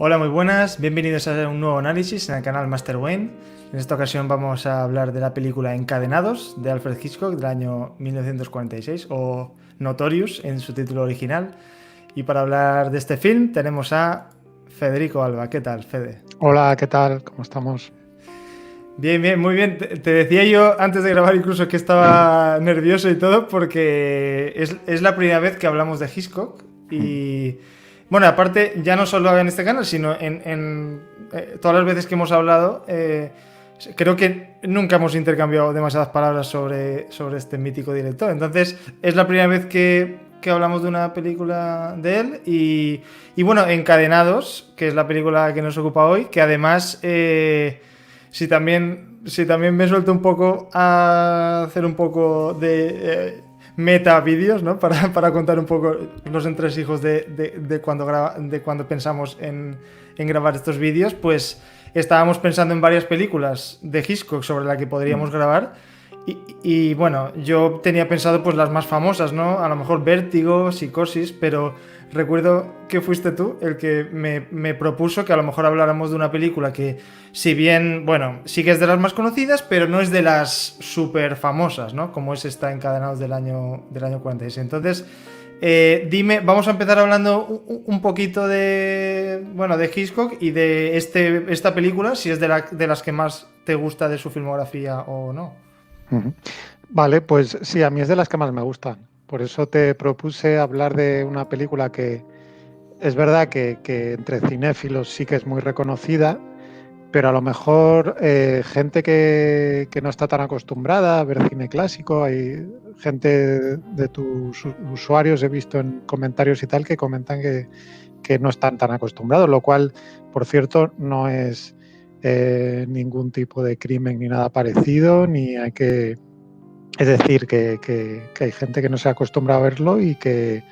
Hola, muy buenas, bienvenidos a un nuevo análisis en el canal Master Wayne. En esta ocasión vamos a hablar de la película Encadenados de Alfred Hitchcock del año 1946 o Notorious en su título original. Y para hablar de este film tenemos a Federico Alba. ¿Qué tal, Fede? Hola, ¿qué tal? ¿Cómo estamos? Bien, bien, muy bien. Te decía yo antes de grabar incluso que estaba nervioso y todo porque es la primera vez que hablamos de Hitchcock y bueno, aparte ya no solo en este canal, sino en todas las veces que hemos hablado, creo que nunca hemos intercambiado demasiadas palabras sobre este mítico director. Entonces es la primera vez que hablamos de una película de él y bueno, Encadenados, que es la película que nos ocupa hoy, que además... si también me suelto un poco a hacer un poco de meta vídeos, ¿no? Para contar un poco los entresijos de cuando pensamos en grabar estos vídeos, pues estábamos pensando en varias películas de Hitchcock sobre las que podríamos grabar. Y bueno, yo tenía pensado pues las más famosas, ¿no? A lo mejor Vértigo, Psicosis, pero recuerdo que fuiste tú el que me propuso que a lo mejor habláramos de una película que, si bien, bueno, sí que es de las más conocidas, pero no es de las súper famosas, ¿no? Como es esta Encadenados del año 46. Entonces, dime, vamos a empezar hablando un poquito bueno, de Hitchcock y de esta película, si es de las que más te gusta de su filmografía o no. Ujú. Vale, pues sí, a mí es de las que más me gustan. Por eso te propuse hablar de una película que es verdad que entre cinéfilos sí que es muy reconocida, pero a lo mejor gente que no está tan acostumbrada a ver cine clásico, hay gente de tus usuarios, he visto en comentarios y tal, que comentan que no están tan acostumbrados, lo cual, por cierto, no es ningún tipo de crimen ni nada parecido, ni hay que... Es decir, que hay gente que no se acostumbra a verlo y que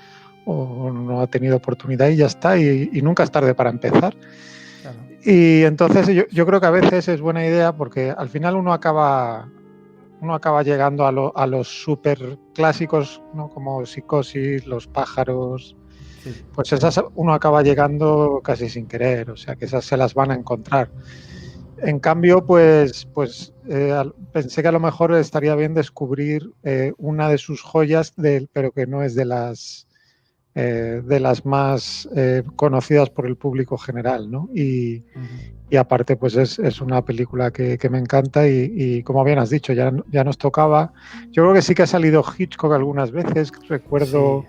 o no ha tenido oportunidad y ya está, y nunca es tarde para empezar. Claro. Y entonces yo creo que a veces es buena idea porque al final uno acaba llegando a los súper clásicos, ¿no? Como Psicosis, Los pájaros, Sí. pues esas uno acaba llegando casi sin querer, o sea que esas se las van a encontrar. En cambio, pensé que a lo mejor estaría bien descubrir una de sus joyas, pero que no es de las más conocidas por el público general, ¿no? Uh-huh. Y aparte, pues es una película que me encanta y como bien has dicho, ya nos tocaba. Yo creo que sí que ha salido Hitchcock algunas veces, Sí, recuerdo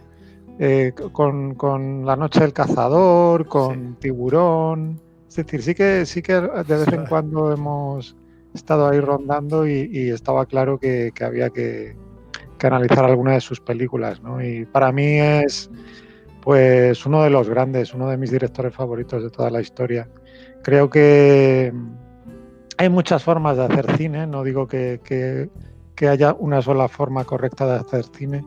con La noche del cazador, sí. con Tiburón. Es decir, sí que de vez en cuando hemos estado ahí rondando y estaba claro que había que analizar alguna de sus películas, ¿no? Y para mí es pues uno de los grandes, uno de mis directores favoritos de toda la historia. Creo que hay muchas formas de hacer cine, no digo que haya una sola forma correcta de hacer cine,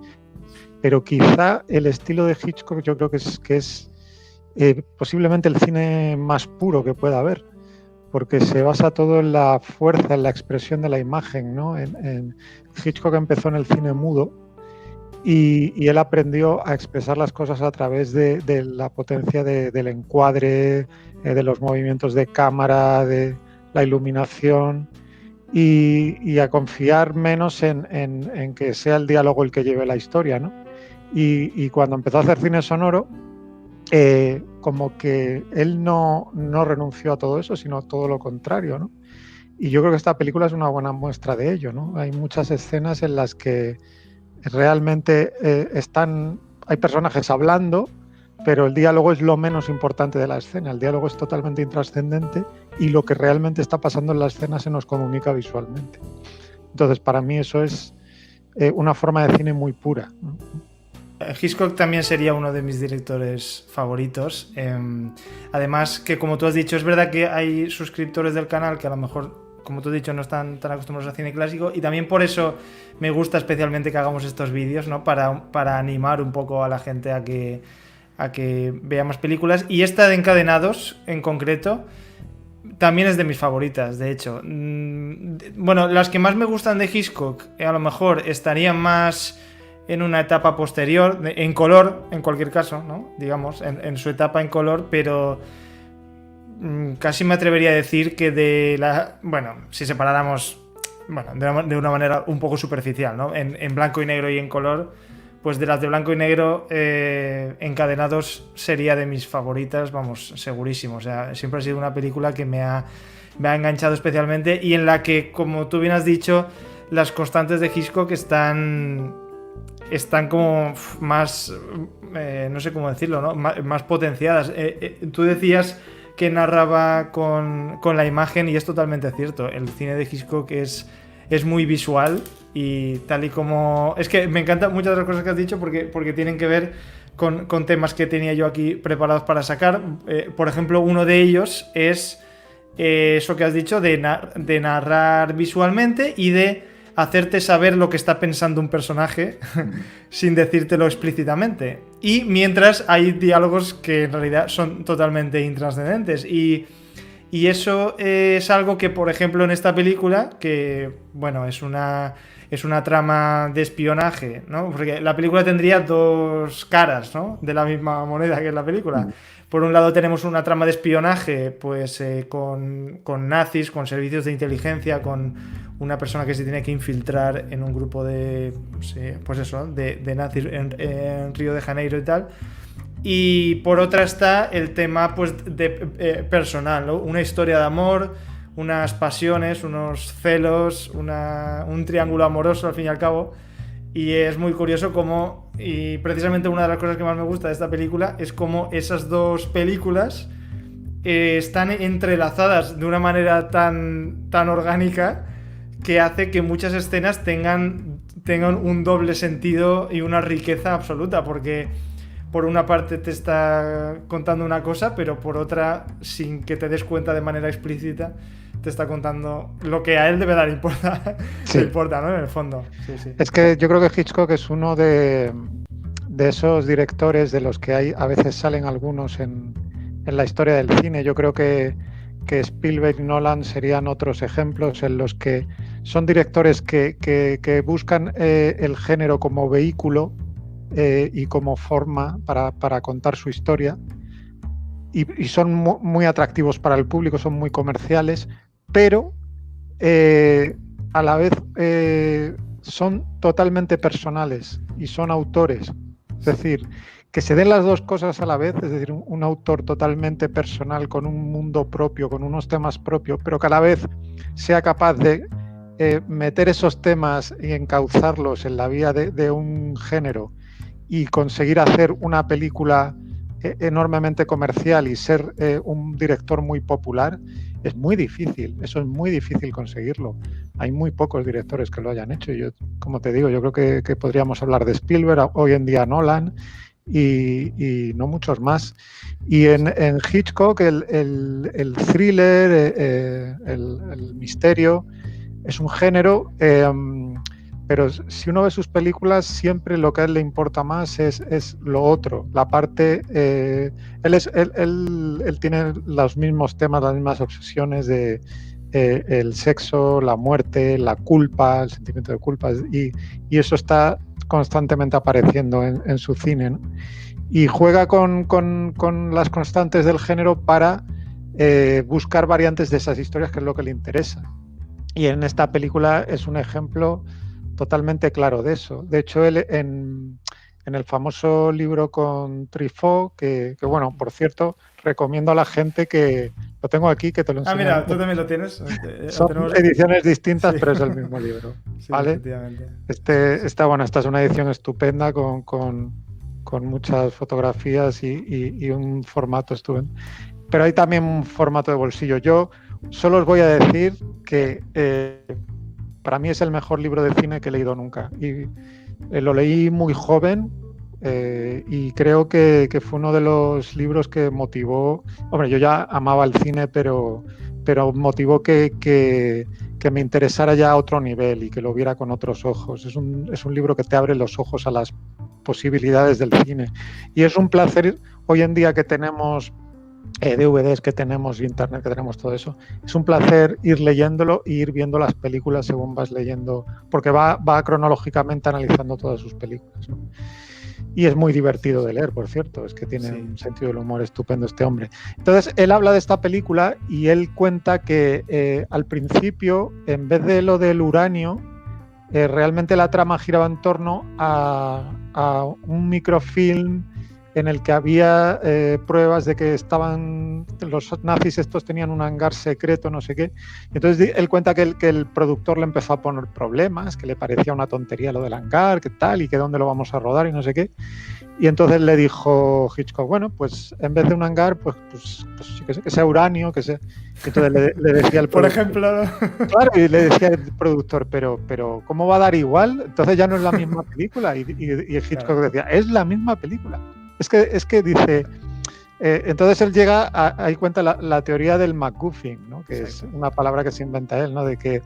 pero quizá el estilo de Hitchcock yo creo que es posiblemente el cine más puro que pueda haber, porque se basa todo en la fuerza, en la expresión de la imagen, ¿no? Hitchcock empezó en el cine mudo y él aprendió a expresar las cosas a través de la potencia del encuadre, de los movimientos de cámara, de la iluminación y a confiar menos en que sea el diálogo el que lleve la historia, ¿no? Y cuando empezó a hacer cine sonoro, como que él no renunció a todo eso, sino todo lo contrario, ¿no? Y yo creo que esta película es una buena muestra de ello, ¿no? Hay muchas escenas en las que realmente hay personajes hablando, pero el diálogo es lo menos importante de la escena. El diálogo es totalmente intrascendente y lo que realmente está pasando en la escena se nos comunica visualmente. Entonces, para mí eso es una forma de cine muy pura, ¿no? Hitchcock también sería uno de mis directores favoritos. Además, que como tú has dicho, es verdad que hay suscriptores del canal que a lo mejor, como tú has dicho, no están tan acostumbrados al cine clásico. Y también por eso me gusta especialmente que hagamos estos vídeos, ¿no? Para animar un poco a la gente a que vea más películas. Y esta de Encadenados, en concreto, también es de mis favoritas, de hecho. Bueno, las que más me gustan de Hitchcock, a lo mejor estarían más en una etapa posterior, en color, en cualquier caso, ¿no? Digamos, en su etapa en color, pero casi me atrevería a decir que bueno, si separáramos, bueno, de una manera un poco superficial, ¿no? En blanco y negro y en color, pues de las de blanco y negro, Encadenados sería de mis favoritas, vamos, segurísimo. O sea, siempre ha sido una película que me ha enganchado especialmente y en la que, como tú bien has dicho, las constantes de Hitchcock están como más, no sé cómo decirlo, ¿no? Más potenciadas. Tú decías que narraba con la imagen y es totalmente cierto. El cine de Hitchcock es muy visual y tal y como... Es que me encantan muchas de las cosas que has dicho porque tienen que ver con temas que tenía yo aquí preparados para sacar. Por ejemplo, uno de ellos es eso que has dicho de narrar visualmente y de hacerte saber lo que está pensando un personaje sin decírtelo explícitamente. Y mientras hay diálogos que en realidad son totalmente intrascendentes. Y eso es algo que, por ejemplo, en esta película, que, bueno, es una trama de espionaje, ¿no? Porque la película tendría dos caras, ¿no? De la misma moneda que es la película. Por un lado tenemos una trama de espionaje, pues con nazis, con servicios de inteligencia, con una persona que se tiene que infiltrar en un grupo de, pues eso, de nazis en Río de Janeiro y tal. Y por otra está el tema, pues, personal, ¿no? Una historia de amor, unas pasiones, unos celos, un triángulo amoroso al fin y al cabo. Y es muy curioso cómo, y precisamente una de las cosas que más me gusta de esta película es cómo esas dos películas están entrelazadas de una manera tan orgánica que hace que muchas escenas tengan un doble sentido y una riqueza absoluta, porque por una parte te está contando una cosa, pero por otra, sin que te des cuenta de manera explícita, te está contando lo que a él de verdad le importa, Sí. le importa, ¿no? En el fondo. Sí, sí. Es que yo creo que Hitchcock es uno de esos directores de los que a veces salen algunos en la historia del cine. Yo creo que Spielberg y Nolan serían otros ejemplos en los que son directores que buscan el género como vehículo y como forma para contar su historia y son muy atractivos para el público, son muy comerciales, pero a la vez son totalmente personales y son autores. Es decir, que se den las dos cosas a la vez, es decir, un autor totalmente personal, con un mundo propio, con unos temas propios, pero que a la vez sea capaz de meter esos temas y encauzarlos en la vía de un género y conseguir hacer una película enormemente comercial y ser un director muy popular, es muy difícil. Eso es muy difícil conseguirlo. Hay muy pocos directores que lo hayan hecho. Yo, como te digo, yo creo que podríamos hablar de Spielberg, hoy en día Nolan y no muchos más. Y en Hitchcock el thriller, el misterio, es un género, pero si uno ve sus películas, siempre lo que a él le importa más es lo otro, la parte... Él tiene los mismos temas, las mismas obsesiones de el sexo, la muerte, la culpa, el sentimiento de culpa, y eso está constantemente apareciendo en su cine, ¿no? Y juega con las constantes del género para buscar variantes de esas historias, que es lo que le interesa. Y en esta película es un ejemplo totalmente claro de eso. De hecho, él en el famoso libro con Truffaut, que bueno, por cierto, recomiendo a la gente que lo tengo aquí, que te lo enseño. Mira, tú también lo tienes. Son ediciones distintas, sí, pero es el mismo libro. Sí, ¿vale? Esta es una edición estupenda con muchas fotografías y un formato estupendo. Pero hay también un formato de bolsillo. Yo solo os voy a decir que para mí es el mejor libro de cine que he leído nunca. Y lo leí muy joven y creo que fue uno de los libros que motivó... Hombre, yo ya amaba el cine, pero motivó que me interesara ya a otro nivel y que lo viera con otros ojos. Es un libro que te abre los ojos a las posibilidades del cine. Y es un placer, hoy en día que tenemos... DVDs que tenemos, internet que tenemos, todo eso, es un placer ir leyéndolo e ir viendo las películas según vas leyendo, porque va cronológicamente analizando todas sus películas, ¿no? Y es muy divertido de leer, por cierto, es que tiene un sentido del humor estupendo este hombre. Entonces, él habla de esta película y él cuenta que al principio, en vez de lo del uranio, realmente la trama giraba en torno a un microfilm en el que había pruebas de que los nazis estos tenían un hangar secreto, no sé qué. Entonces él cuenta que el productor le empezó a poner problemas, que le parecía una tontería lo del hangar, que tal, y que dónde lo vamos a rodar y no sé qué. Y entonces le dijo Hitchcock, bueno, pues en vez de un hangar, pues que sea uranio, que sea... Entonces le decía el productor, por ejemplo, claro, y le decía el productor, pero ¿cómo va a dar igual? Entonces ya no es la misma película. Y Hitchcock claro. Decía, es la misma película. Es que dice... entonces él llega ahí cuenta la teoría del MacGuffin, ¿no? Que es una palabra que se inventa él, ¿no? De que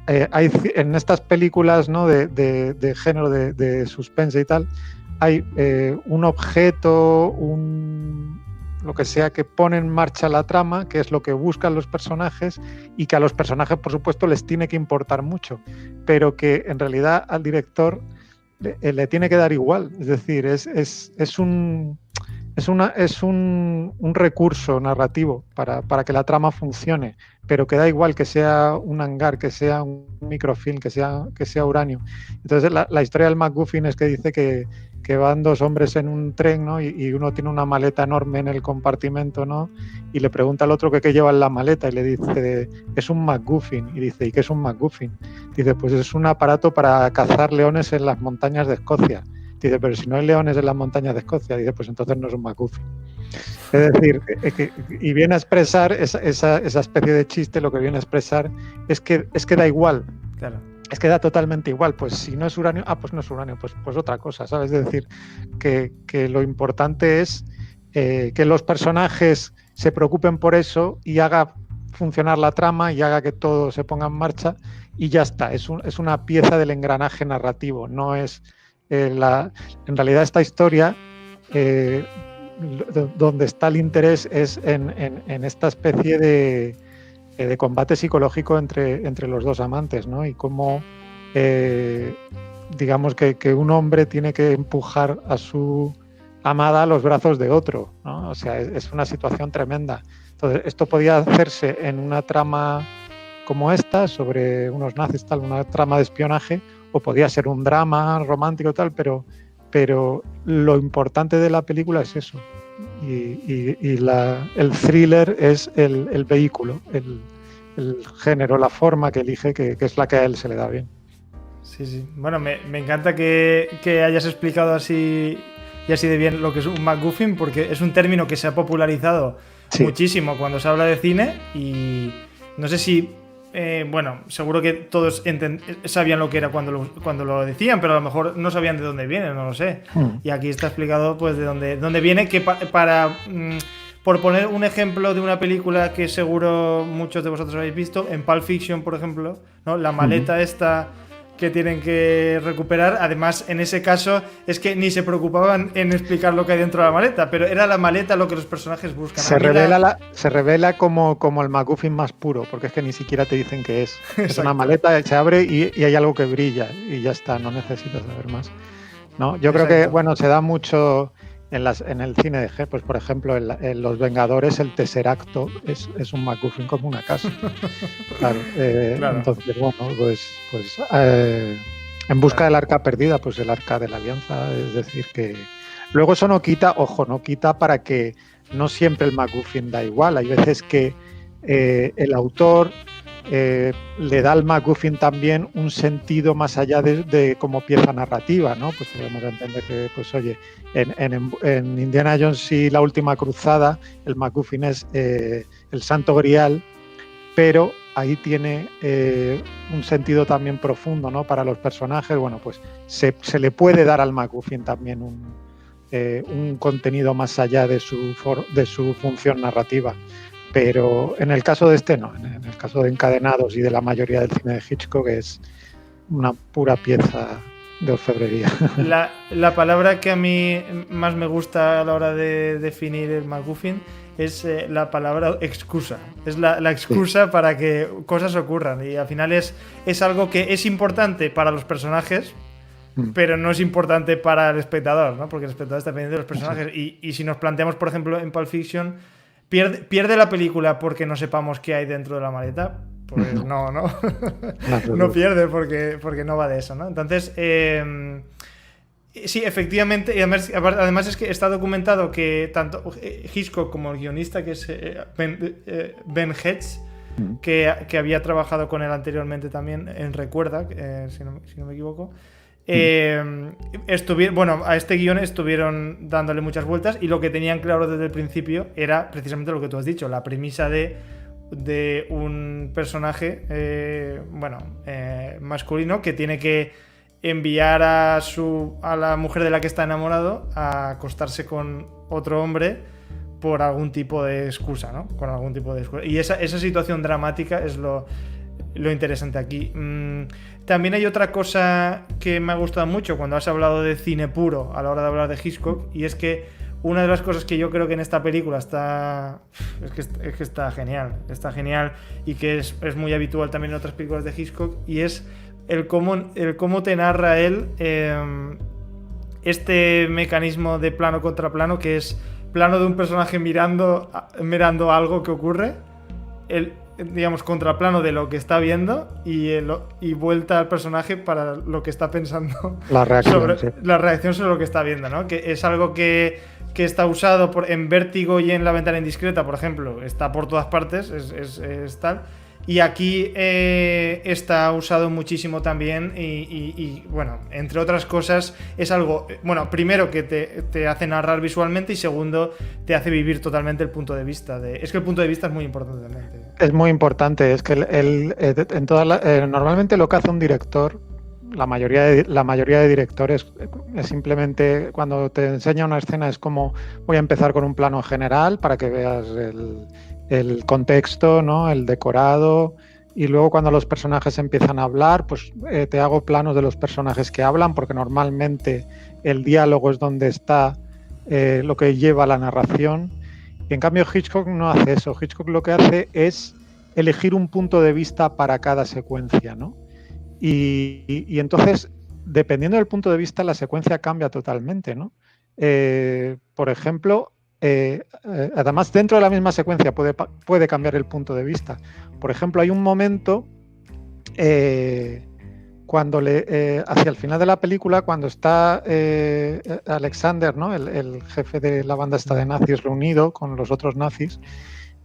hay en estas películas, ¿no? de género de suspense y tal, hay un objeto, lo que sea, que pone en marcha la trama, que es lo que buscan los personajes y que a los personajes, por supuesto, les tiene que importar mucho, pero que en realidad al director le tiene que dar igual. Es decir, es un recurso narrativo para que la trama funcione, pero que da igual que sea un hangar, que sea un microfilm, que sea uranio. Entonces la historia del MacGuffin es que dice que van dos hombres en un tren, ¿no? y uno tiene una maleta enorme en el compartimento, ¿no? Y le pregunta al otro que qué lleva en la maleta y le dice, es un MacGuffin. Y dice, ¿y qué es un MacGuffin? Dice, pues es un aparato para cazar leones en las montañas de Escocia. Dice, pero si no hay leones en las montañas de Escocia, dice, pues entonces no es un MacGuffin. Es decir, y viene a expresar esa especie de chiste, lo que viene a expresar es que da igual. Claro. Es que da totalmente igual. Pues si no es uranio, pues no es uranio, pues otra cosa, ¿sabes? Es decir, que lo importante es que los personajes se preocupen por eso y haga funcionar la trama y haga que todo se ponga en marcha y ya está. Es una pieza del engranaje narrativo, no es... en realidad esta historia donde está el interés es en esta especie de combate psicológico entre los dos amantes, ¿no? Y cómo digamos que un hombre tiene que empujar a su amada a los brazos de otro, ¿no? O sea, es una situación tremenda. Entonces, esto podía hacerse en una trama como esta, sobre unos nazis, tal, una trama de espionaje, o podía ser un drama romántico tal, pero lo importante de la película es eso. Y el thriller es el vehículo, el género, la forma que elige, que es la que a él se le da bien. Sí. Bueno, me encanta que hayas explicado así y así de bien lo que es un MacGuffin, porque es un término que se ha popularizado muchísimo cuando se habla de cine y no sé si... bueno, seguro que todos sabían lo que era cuando lo decían, pero a lo mejor no sabían de dónde viene, no lo sé. Y aquí está explicado pues de dónde viene, que por poner un ejemplo de una película que seguro muchos de vosotros habéis visto, en Pulp Fiction, por ejemplo, ¿no? La maleta esta que tienen que recuperar, además en ese caso es que ni se preocupaban en explicar lo que hay dentro de la maleta, pero era la maleta lo que los personajes buscan. Se revela como el MacGuffin más puro, porque es que ni siquiera te dicen qué es. Es una maleta, se abre y hay algo que brilla y ya está, no necesitas saber más. ¿No? Yo creo que bueno, se da mucho en el cine de G, pues por ejemplo en Los Vengadores el Tesseracto es un MacGuffin como una casa. Claro. Entonces bueno, pues en busca del arca perdida, pues el arca de la alianza, es decir que luego eso no quita para que no siempre el MacGuffin da igual. Hay veces que el autor le da al MacGuffin también un sentido más allá de como pieza narrativa, ¿no? Pues podemos entender que, pues oye, en Indiana Jones y la última cruzada, el MacGuffin es el Santo Grial, pero ahí tiene un sentido también profundo, ¿no? Para los personajes. Bueno, pues se le puede dar al MacGuffin también un contenido más allá de su función narrativa. Pero en el caso de este no, en el caso de Encadenados y de la mayoría del cine de Hitchcock es una pura pieza de orfebrería. La palabra que a mí más me gusta a la hora de definir el MacGuffin es la palabra excusa. Es la excusa para que cosas ocurran y al final es algo que es importante para los personajes, pero no es importante para el espectador, ¿no? Porque el espectador está pendiente de los personajes. Y si nos planteamos, por ejemplo, en Pulp Fiction, ¿pierde la película porque no sepamos qué hay dentro de la maleta? Pues no. No pierde porque no va de eso, ¿no? Entonces, sí, efectivamente, y además es que está documentado que tanto Hitchcock como el guionista, que es Ben Hedges, que había trabajado con él anteriormente también en Recuerda, si no me equivoco, a este guión estuvieron dándole muchas vueltas, y lo que tenían claro desde el principio era precisamente lo que tú has dicho, la premisa de un personaje masculino que tiene que enviar a la mujer de la que está enamorado a acostarse con otro hombre por algún tipo de excusa, ¿no? Con algún tipo de excusa. Y esa situación dramática es lo interesante aquí. También hay otra cosa que me ha gustado mucho cuando has hablado de cine puro a la hora de hablar de Hitchcock, y es que una de las cosas que yo creo que en esta película es que está genial, y que es muy habitual también en otras películas de Hitchcock, y es el cómo te narra él este mecanismo de plano contra plano, que es plano de un personaje mirando algo que ocurre, digamos, contraplano de lo que está viendo, y vuelta al personaje para lo que está pensando, la reacción sobre lo que está viendo, ¿no? Que es algo que está usado en Vértigo y en La ventana indiscreta, por ejemplo, está por todas partes, es tal. Y aquí está usado muchísimo también, y bueno, entre otras cosas, es algo, bueno, primero que te hace narrar visualmente, y segundo, te hace vivir totalmente el punto de vista. Es que el punto de vista es muy importante también. Es muy importante, es que normalmente lo que hace un director, la mayoría de directores, es simplemente, cuando te enseña una escena, es como, voy a empezar con un plano general para que veas el contexto, ¿no? El decorado, y luego cuando los personajes empiezan a hablar, pues te hago planos de los personajes que hablan, porque normalmente el diálogo es donde está lo que lleva la narración. Y en cambio Hitchcock no hace eso. Hitchcock lo que hace es elegir un punto de vista para cada secuencia, ¿no? Y entonces, dependiendo del punto de vista, la secuencia cambia totalmente, ¿no? Por ejemplo, además, dentro de la misma secuencia puede cambiar el punto de vista. Por ejemplo, hay un momento cuando hacia el final de la película, cuando está Alexander, ¿no? el jefe de la banda esta de nazis, reunido con los otros nazis,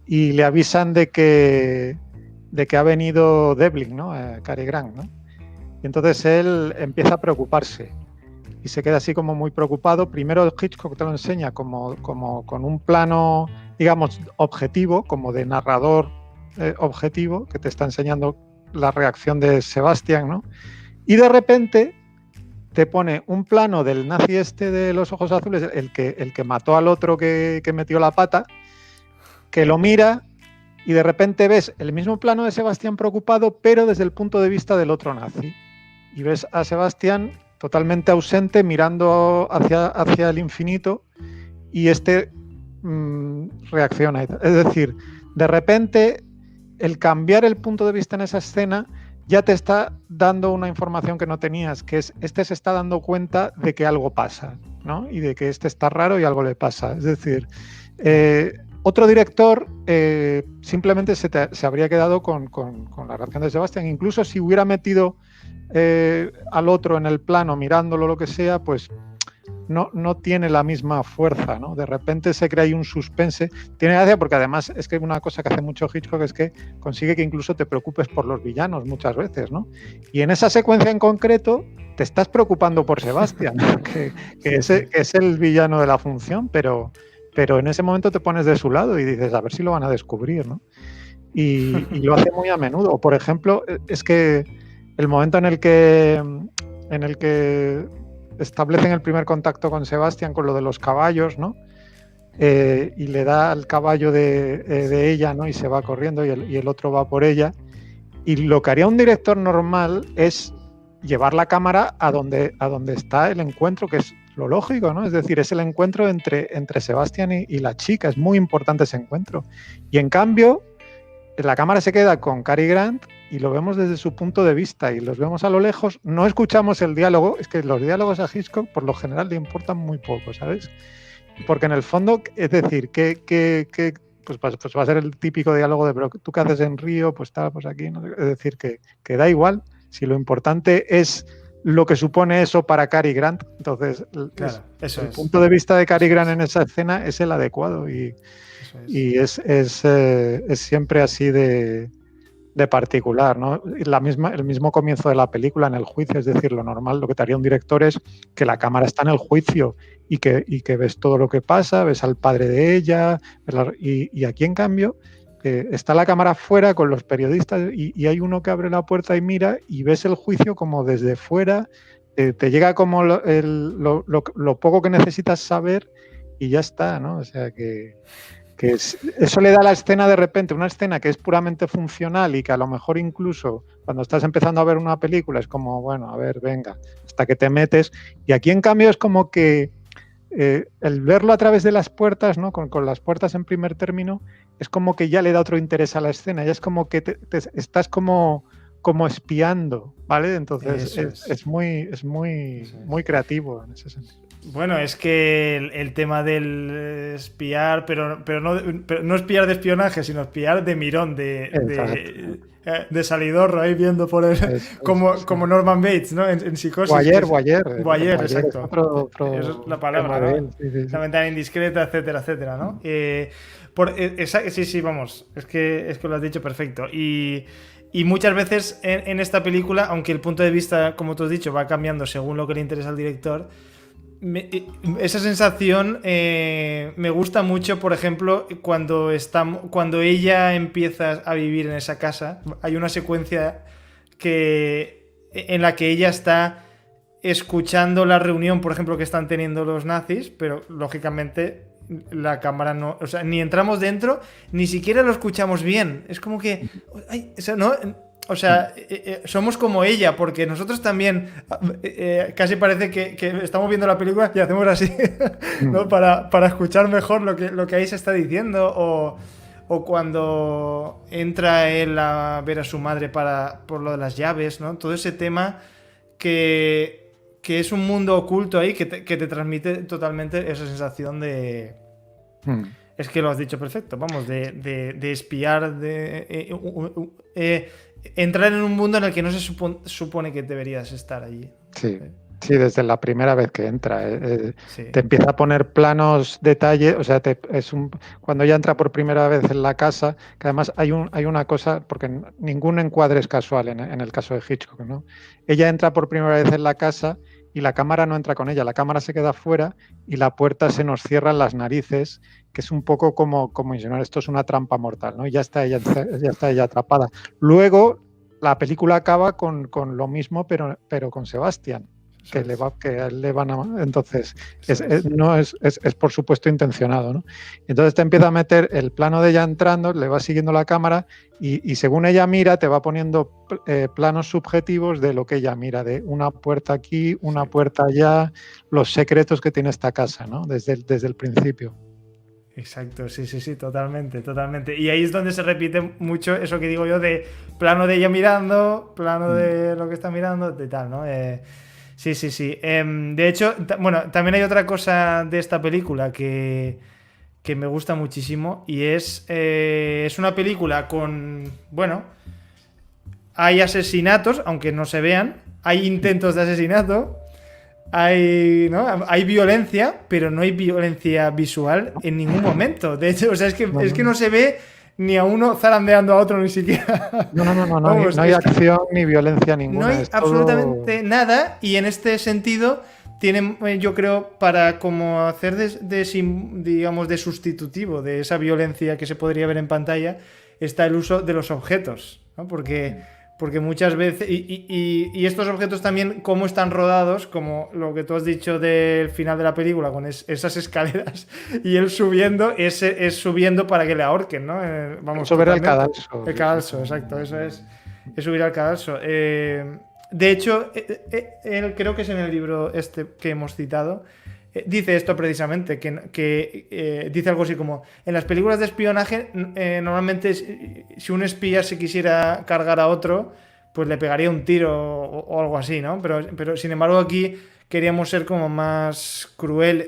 y le avisan de que ha venido Devlin, ¿no? Cary Grant, ¿no? Y entonces él empieza a preocuparse y se queda así como muy preocupado. Primero Hitchcock te lo enseña como con un plano, digamos, objetivo, como de narrador objetivo, que te está enseñando la reacción de Sebastian, ¿no? Y de repente te pone un plano del nazi este de los ojos azules, el que mató al otro que metió la pata, que lo mira, y de repente ves el mismo plano de Sebastián preocupado, pero desde el punto de vista del otro nazi. Y ves a Sebastián totalmente ausente, mirando hacia el infinito, y reacciona. Es decir, de repente, el cambiar el punto de vista en esa escena ya te está dando una información que no tenías, que es, se está dando cuenta de que algo pasa, ¿no? Y de que está raro y algo le pasa. Es decir, otro director simplemente se habría quedado con la reacción de Sebastián. Incluso si hubiera metido al otro en el plano, mirándolo, lo que sea, pues no tiene la misma fuerza, ¿no? De repente se crea ahí un suspense. Tiene gracia porque además es que una cosa que hace mucho Hitchcock es que consigue que incluso te preocupes por los villanos muchas veces, ¿no? Y en esa secuencia en concreto te estás preocupando por Sebastián, ¿no? que es el villano de la función, pero en ese momento te pones de su lado y dices, a ver si lo van a descubrir, ¿no? Y lo hace muy a menudo. O por ejemplo, es que el momento en el que establecen el primer contacto con Sebastián, con lo de los caballos, ¿no? Y le da al caballo de ella, ¿no? Y se va corriendo, y el otro va por ella. Y lo que haría un director normal es llevar la cámara a donde está el encuentro, que es lo lógico, ¿no? Es decir, es el encuentro entre Sebastián y la chica. Es muy importante ese encuentro. Y en cambio, la cámara se queda con Cary Grant, y lo vemos desde su punto de vista y los vemos a lo lejos, no escuchamos el diálogo. Es que los diálogos a Hitchcock por lo general le importan muy poco, ¿sabes? Porque en el fondo, es decir, pues va a ser el típico diálogo de, pero tú qué haces en Río, pues tal, pues aquí, ¿no? Es decir, que da igual, si lo importante es lo que supone eso para Cary Grant. Entonces, claro, el punto de vista de Cary Grant en esa escena es el adecuado y es siempre así de particular, ¿no? El mismo comienzo de la película en el juicio, es decir, lo normal, lo que te haría un director es que la cámara está en el juicio y que ves todo lo que pasa, ves al padre de ella, y aquí en cambio está la cámara fuera con los periodistas y hay uno que abre la puerta y mira y ves el juicio como desde fuera, te llega como lo poco que necesitas saber y ya está, ¿no? O sea eso le da a la escena de repente, una escena que es puramente funcional y que a lo mejor incluso cuando estás empezando a ver una película es como, bueno, a ver, venga, hasta que te metes. Y aquí en cambio es como que el verlo a través de las puertas, ¿no? Con las puertas en primer término, es como que ya le da otro interés a la escena, ya es como que estás como espiando, ¿vale? Entonces es muy creativo en ese sentido. Bueno, es que el tema del espiar, pero no espiar de espionaje, sino espiar de mirón, de salidorro, ahí viendo por el, como Norman Bates, ¿no? En Psicosis. Voyeur, exacto. Esa es la palabra, ¿no? Sí. La ventana indiscreta, etcétera, etcétera, ¿no? Sí, vamos, es que lo has dicho perfecto. Y muchas veces en esta película, aunque el punto de vista, como tú has dicho, va cambiando según lo que le interesa al director, esa sensación me gusta mucho, por ejemplo, cuando ella empieza a vivir en esa casa. Hay una secuencia en la que ella está escuchando la reunión, por ejemplo, que están teniendo los nazis, pero lógicamente la cámara no, o sea, ni entramos dentro, ni siquiera lo escuchamos bien. Es como que, ¿no? O sea, somos como ella, porque nosotros también casi parece que estamos viendo la película y hacemos así, ¿no? Para escuchar mejor lo que ahí se está diciendo, o cuando entra él a ver a su madre por lo de las llaves, ¿no? Todo ese tema que es un mundo oculto ahí que te transmite totalmente esa sensación de... Es que lo has dicho perfecto, vamos, de espiar, entrar en un mundo en el que no se supone que deberías estar allí. Sí, desde la primera vez que entra. Te empieza a poner planos, detalles, o sea, cuando ella entra por primera vez en la casa, que además hay una cosa, porque ningún encuadre es casual en el caso de Hitchcock, ¿no? Ella entra por primera vez en la casa y la cámara no entra con ella, la cámara se queda fuera y la puerta se nos cierra en las narices, que es un poco como insinuar esto es una trampa mortal, ¿no? Y ya está ella atrapada. Luego la película acaba con lo mismo, pero con Sebastián. Que a él le van a... Entonces, es por supuesto intencionado, ¿no? Entonces te empieza a meter el plano de ella entrando, le va siguiendo la cámara y según ella mira, te va poniendo planos subjetivos de lo que ella mira, de una puerta aquí, una puerta allá, los secretos que tiene esta casa, ¿no? Desde el principio. Exacto, sí, totalmente. Y ahí es donde se repite mucho eso que digo yo de plano de ella mirando, plano de lo que está mirando, de tal, ¿no? Sí. De hecho, bueno, también hay otra cosa de esta película que me gusta muchísimo y es una película con, bueno, hay asesinatos, aunque no se vean, hay intentos de asesinato, hay violencia, pero no hay violencia visual en ningún momento. De hecho, o sea, es que no se ve ni a uno zarandeando a otro ni siquiera. No, vamos, no hay acción ni violencia ninguna. No hay absolutamente nada y en este sentido tienen, yo creo, para como hacer digamos, de sustitutivo de esa violencia que se podría ver en pantalla, está el uso de los objetos, ¿no? Porque muchas veces, y estos objetos también, cómo están rodados, como lo que tú has dicho del final de la película, con esas escaleras, y él subiendo, es subiendo para que le ahorquen, ¿no? Vamos, subir al cadalso. El cadalso, exacto, eso es subir al cadalso. De hecho, él creo que es en el libro este que hemos citado, dice esto precisamente, que dice algo así como, en las películas de espionaje, normalmente si un espía se quisiera cargar a otro, pues le pegaría un tiro o algo así, ¿no? Pero sin embargo aquí queríamos ser como más cruel,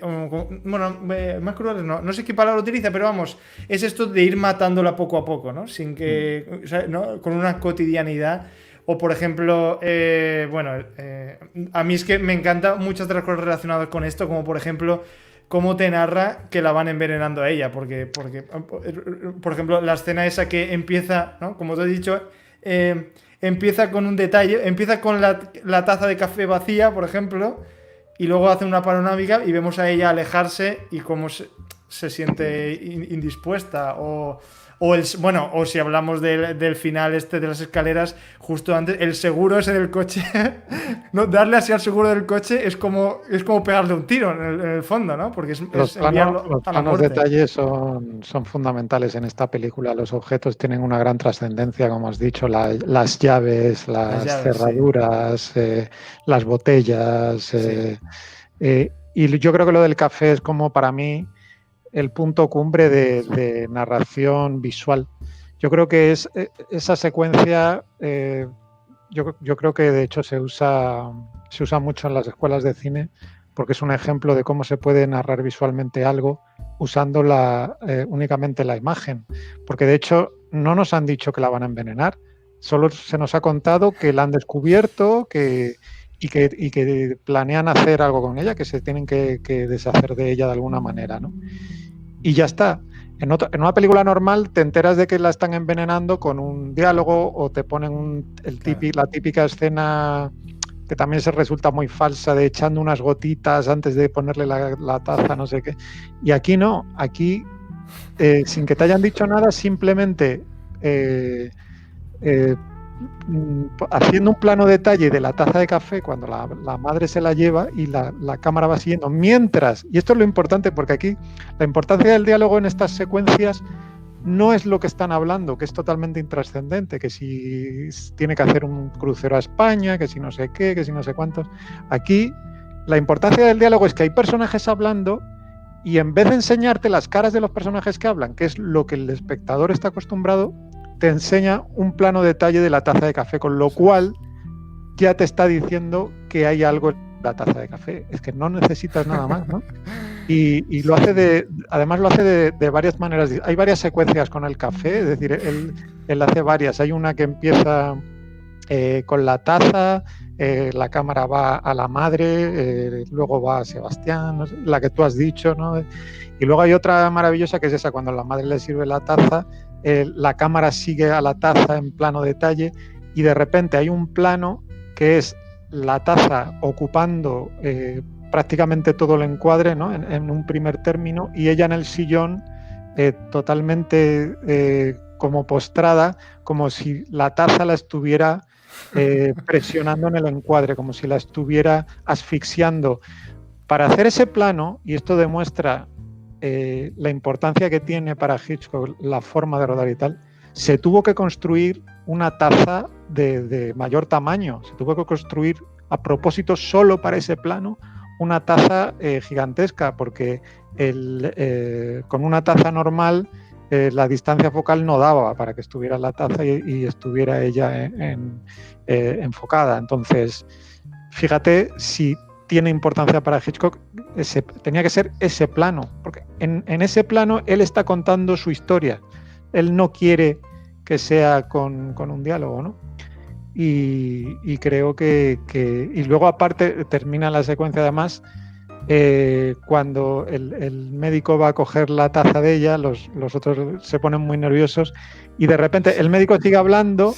bueno, más crueles no sé qué palabra utiliza, pero vamos, es esto de ir matándola poco a poco, ¿no? Sin que, o sea, ¿no? Con una cotidianidad. O por ejemplo, a mí es que me encantan muchas de las cosas relacionadas con esto, como por ejemplo, cómo te narra que la van envenenando a ella, porque por ejemplo, la escena esa que empieza, ¿no? Como te he dicho, empieza con un detalle, empieza con la taza de café vacía, por ejemplo, y luego hace una panorámica y vemos a ella alejarse y cómo se siente indispuesta, o si hablamos del final de las escaleras, justo antes, el seguro ese del coche, ¿no? Darle así al seguro del coche es como pegarle un tiro en el fondo, ¿no? Porque Los planos detalles son fundamentales en esta película. Los objetos tienen una gran trascendencia, como has dicho, las llaves, las cerraduras, sí. Las botellas. Sí. Y yo creo que lo del café es como para mí el punto cumbre de narración visual. Yo creo que es esa secuencia, yo creo que de hecho se usa mucho en las escuelas de cine, porque es un ejemplo de cómo se puede narrar visualmente algo usando únicamente la imagen. Porque de hecho no nos han dicho que la van a envenenar, solo se nos ha contado que la han descubierto, y que planean hacer algo con ella, que se tienen que deshacer de ella de alguna manera, ¿no? Y ya está. En una película normal te enteras de que la están envenenando con un diálogo o te ponen la típica escena que también se resulta muy falsa de echando unas gotitas antes de ponerle la taza, no sé qué. Y aquí no, aquí sin que te hayan dicho nada, simplemente haciendo un plano detalle de la taza de café cuando la madre se la lleva y la cámara va siguiendo mientras, y esto es lo importante, porque aquí la importancia del diálogo en estas secuencias no es lo que están hablando, que es totalmente intrascendente, que si tiene que hacer un crucero a España, que si no sé qué, que si no sé cuántos. Aquí la importancia del diálogo es que hay personajes hablando y en vez de enseñarte las caras de los personajes que hablan, que es lo que el espectador está acostumbrado, te enseña un plano detalle de la taza de café, con lo cual ya te está diciendo que hay algo en la taza de café. Es que no necesitas nada más, ¿no? Y lo hace además lo hace de varias maneras. Hay varias secuencias con el café, es decir, él hace varias. Hay una que empieza con la taza, la cámara va a la madre, luego va a Sebastián, ¿no? La que tú has dicho, ¿no? Y luego hay otra maravillosa que es esa, cuando la madre le sirve la taza, la cámara sigue a la taza en plano detalle y de repente hay un plano que es la taza ocupando prácticamente todo el encuadre, ¿no? en un primer término, y ella en el sillón totalmente como postrada, como si la taza la estuviera presionando en el encuadre, como si la estuviera asfixiando. Para hacer ese plano, y esto demuestra la importancia que tiene para Hitchcock la forma de rodar y tal, se tuvo que construir una taza de mayor tamaño, se tuvo que construir a propósito solo para ese plano una taza gigantesca, porque con una taza normal la distancia focal no daba para que estuviera la taza y estuviera ella enfocada. Entonces, fíjate si tiene importancia para Hitchcock, tenía que ser ese plano, porque en ese plano él está contando su historia, él no quiere que sea con un diálogo, ¿no? Y creo que y luego aparte termina la secuencia además cuando el médico va a coger la taza de ella, los otros se ponen muy nerviosos y de repente el médico sigue hablando,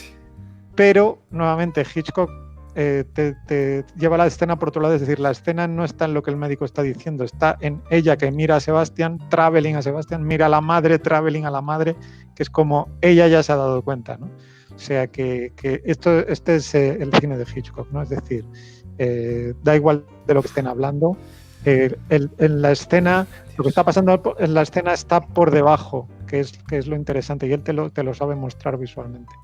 pero nuevamente Hitchcock te lleva la escena por otro lado, es decir, la escena no está en lo que el médico está diciendo, está en ella que mira a Sebastián, traveling a Sebastián, mira a la madre, traveling a la madre, que es como ella ya se ha dado cuenta, ¿no? O sea que este es el cine de Hitchcock, ¿no? Es decir, da igual de lo que estén hablando, en la escena, lo que está pasando en la escena está por debajo, que es lo interesante, y él te lo sabe mostrar visualmente.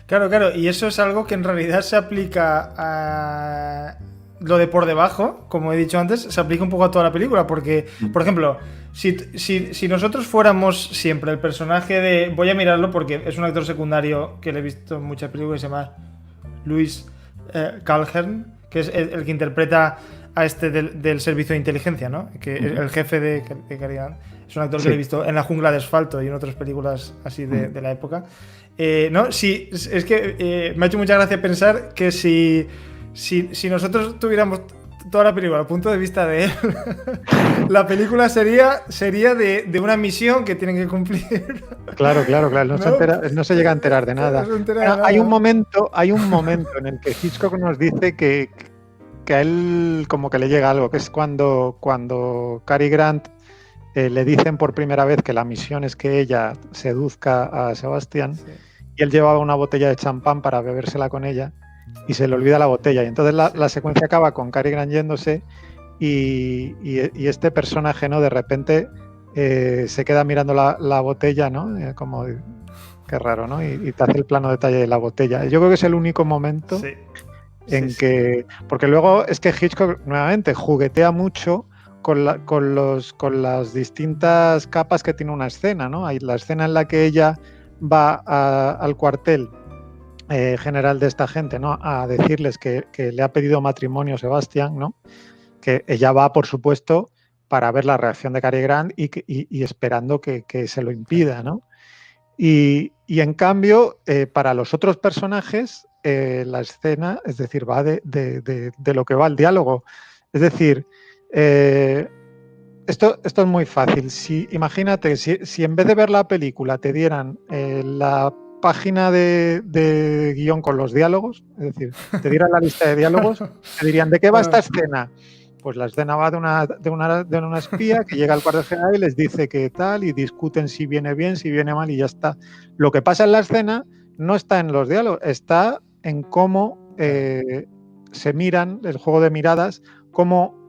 Claro, y eso es algo que en realidad se aplica lo de por debajo, como he dicho antes, se aplica un poco a toda la película, porque, por ejemplo, si nosotros fuéramos siempre el personaje de... Voy a mirarlo porque es un actor secundario que le he visto en muchas películas, se llama Luis Calhern, que es el que interpreta a este del servicio de inteligencia, ¿no? Que el jefe de Cary Grant. Es un actor que le he visto en La jungla de asfalto y en otras películas así de la época. No, sí, es que me ha hecho mucha gracia pensar que si nosotros tuviéramos toda la película al punto de vista de él, la película sería de una misión que tienen que cumplir. Claro. No se llega a enterar de nada. Hay un momento en el que Hitchcock nos dice que a él como que le llega algo, que es cuando Cary Grant le dicen por primera vez que la misión es que ella seduzca a Sebastián, y él llevaba una botella de champán para bebérsela con ella y se le olvida la botella, y entonces la secuencia acaba con Cary Grant yéndose y este personaje, ¿no? De repente se queda mirando la botella, ¿no? Como qué raro, ¿no? Y te hace el plano detalle de la botella. Yo creo que es el único momento en que... Porque luego es que Hitchcock nuevamente juguetea mucho con las distintas capas que tiene una escena, ¿no? Hay la escena en la que ella va al cuartel general de esta gente, ¿no? A decirles que le ha pedido matrimonio Sebastián, ¿no? Que ella va, por supuesto, para ver la reacción de Cary Grant y esperando que se lo impida, ¿no? Y en cambio, para los otros personajes, la escena, es decir, va de lo que va el diálogo. Es decir, esto es muy fácil. Imagínate, si en vez de ver la película te dieran la página de guión con los diálogos, es decir, te dieran la lista de diálogos, te dirían, ¿de qué va esta escena? Pues la escena va de una espía que llega al cuartel general y les dice que tal, y discuten si viene bien, si viene mal, y ya está. Lo que pasa en la escena no está en los diálogos, está en cómo se miran, el juego de miradas, cómo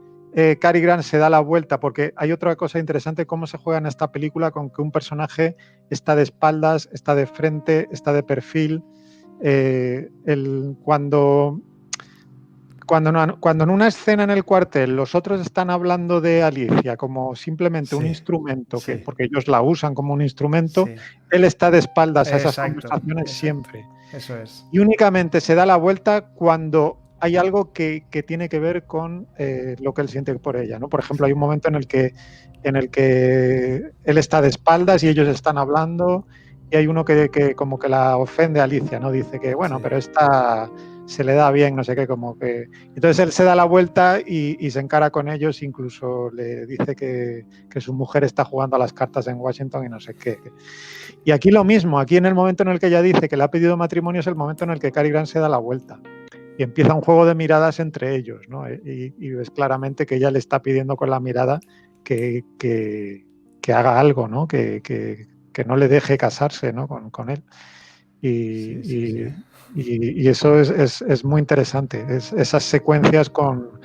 Cary Grant se da la vuelta, porque hay otra cosa interesante, cómo se juega en esta película con que un personaje está de espaldas, está de frente, está de perfil. Cuando en una escena en el cuartel los otros están hablando de Alicia como simplemente un instrumento, porque ellos la usan como un instrumento, él está de espaldas a esas conversaciones siempre. Eso es. Y únicamente se da la vuelta cuando hay algo que tiene que ver con lo que él siente por ella, ¿no? Por ejemplo, hay un momento en el que él está de espaldas y ellos están hablando, y hay uno que como que la ofende a Alicia, ¿no? Dice que, bueno, pero esta se le da bien, no sé qué, como que... Entonces él se da la vuelta y se encara con ellos, incluso le dice que su mujer está jugando a las cartas en Washington y no sé qué. Y aquí lo mismo, aquí en el momento en el que ella dice que le ha pedido matrimonio es el momento en el que Cary Grant se da la vuelta. Y empieza un juego de miradas entre ellos, ¿no? Y ves claramente que ella le está pidiendo con la mirada que haga algo, ¿no? Que no le deje casarse, ¿no? con él. Y eso es muy interesante. Esas secuencias con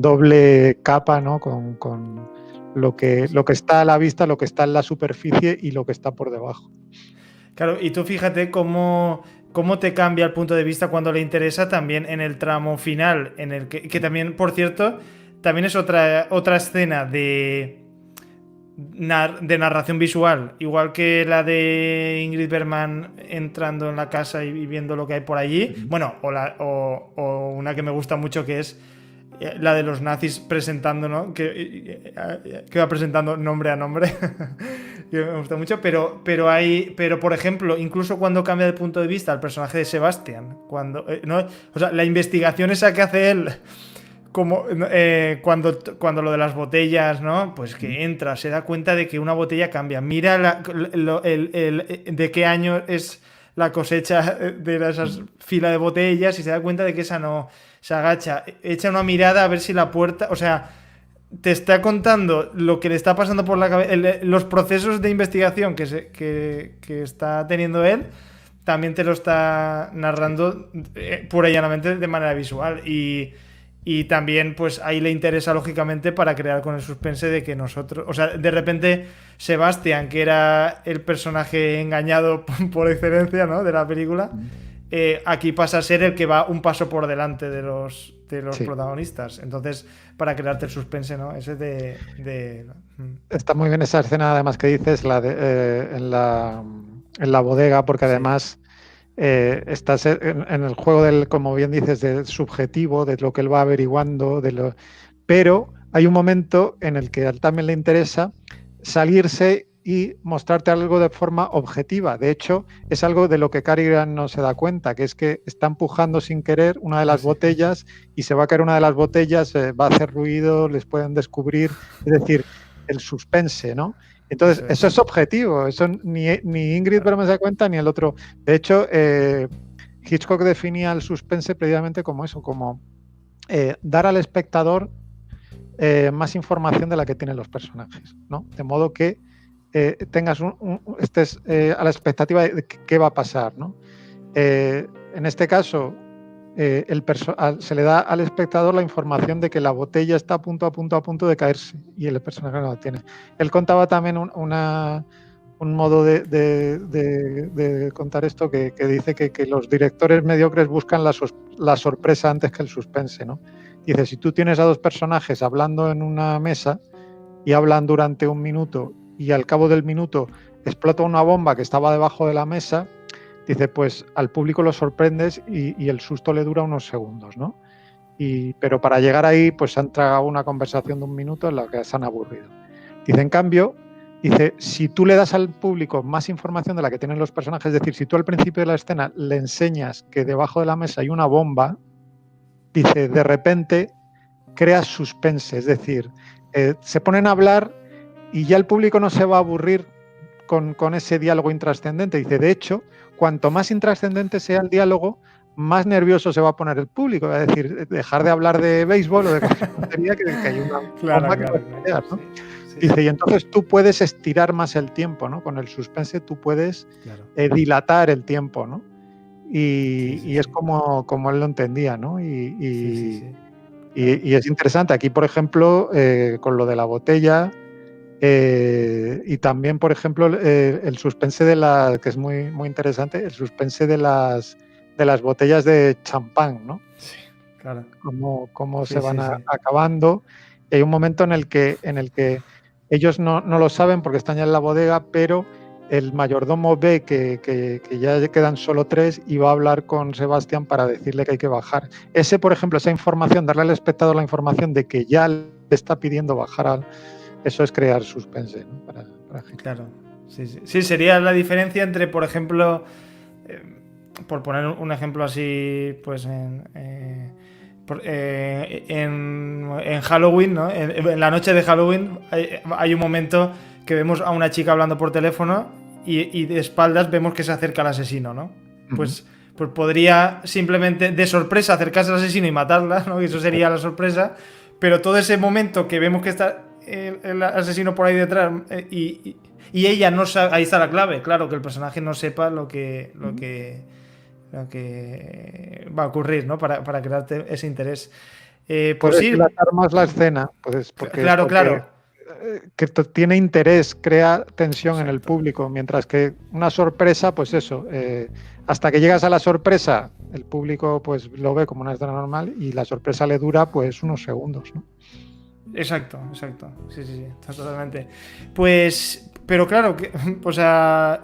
doble capa, ¿no? Con lo que está a la vista, lo que está en la superficie y lo que está por debajo. Claro, y tú fíjate cómo te cambia el punto de vista cuando le interesa también en el tramo final, en el que también, por cierto, también es otra escena de narración visual, igual que la de Ingrid Bergman entrando en la casa y viendo lo que hay por allí. Bueno, o una que me gusta mucho, que es la de los nazis presentando, ¿no? Que va presentando nombre a nombre. Que me gusta mucho, pero por ejemplo, incluso cuando cambia de punto de vista el personaje de Sebastián, cuando ¿no? O sea, la investigación esa que hace él, como cuando lo de las botellas, ¿no? Pues que entra, se da cuenta de que una botella cambia. Mira de qué año es la cosecha de esas filas de botellas y se da cuenta de que esa no. Se agacha, echa una mirada a ver si la puerta... O sea, te está contando lo que le está pasando por la cabeza, los procesos de investigación que está teniendo él, también te lo está narrando pura y llanamente de manera visual. Y también, pues, ahí le interesa, lógicamente, para crear con el suspense de que nosotros... O sea, de repente, Sebastián, que era el personaje engañado por excelencia, ¿no? De la película... aquí pasa a ser el que va un paso por delante de los los Sí. protagonistas. Entonces, para crearte el suspense, ¿no? Ese Está muy bien esa escena, además, que dices, en la bodega, porque Sí. además estás en el juego del, como bien dices, del subjetivo, de lo que él va averiguando, pero hay un momento en el que a él también le interesa salirse y mostrarte algo de forma objetiva. De hecho, es algo de lo que Cary Grant no se da cuenta, que es que está empujando sin querer una de las botellas y se va a caer una de las botellas, va a hacer ruido, les pueden descubrir, es decir, el suspense, ¿no? Entonces, eso es objetivo, eso ni Ingrid Bergman se da cuenta ni el otro. De hecho, Hitchcock definía el suspense previamente como eso, como dar al espectador más información de la que tienen los personajes, ¿no? De modo que tengas estés a la expectativa de qué va a pasar, ¿no? En este caso, se le da al espectador la información de que la botella está a punto de caerse y el personaje no la tiene. Él contaba también un modo de contar esto que dice que los directores mediocres buscan la sorpresa antes que el suspense, ¿no? Dice, si tú tienes a dos personajes hablando en una mesa y hablan durante un minuto y al cabo del minuto explota una bomba que estaba debajo de la mesa, dice, pues al público lo sorprendes y el susto le dura unos segundos, ¿no? Pero para llegar ahí, pues se han tragado una conversación de un minuto en la que se han aburrido. Dice, en cambio, dice, si tú le das al público más información de la que tienen los personajes, es decir, si tú al principio de la escena le enseñas que debajo de la mesa hay una bomba, dice, de repente creas suspense, es decir, se ponen a hablar y ya el público no se va a aburrir con ese diálogo intrascendente. Dice, de hecho, cuanto más intrascendente sea el diálogo, más nervioso se va a poner el público. Es decir, dejar de hablar de béisbol o de cualquier tontería que hay una bomba que puede crear, ¿no? Dice, y entonces tú puedes estirar más el tiempo, ¿no? Con el suspense tú puedes dilatar el tiempo, ¿no? Y es como él lo entendía, ¿no? Y es interesante. Aquí, por ejemplo, con lo de la botella, y también, por ejemplo, el suspense que es muy, muy interesante, el suspense de las botellas de champán, ¿no? Sí, claro. Cómo se van acabando. Y hay un momento en el que ellos no lo saben porque están ya en la bodega, pero el mayordomo ve que ya quedan solo 3 y va a hablar con Sebastián para decirle que hay que bajar. Por ejemplo, esa información, darle al espectador la información de que ya le está pidiendo bajar eso es crear suspense, ¿no? Para claro, sí, sería la diferencia entre, por ejemplo, por poner un ejemplo así, pues en Halloween, ¿no? En la noche de Halloween hay un momento que vemos a una chica hablando por teléfono y de espaldas vemos que se acerca al asesino, ¿no? Pues podría simplemente de sorpresa acercarse al asesino y matarla, ¿no? Y eso sería la sorpresa, pero todo ese momento que vemos que está el asesino por ahí detrás y ella no sabe, ahí está la clave, claro, que el personaje no sepa lo que va a ocurrir, ¿no? Para crearte ese interés. Pues puedes sí. dilatar más la escena, pues porque claro. Que tiene interés, crea tensión en el público, mientras que una sorpresa, pues eso, hasta que llegas a la sorpresa, el público pues lo ve como una escena normal y la sorpresa le dura pues unos segundos, ¿no? Exacto, sí, totalmente. Pues, pero claro, o sea,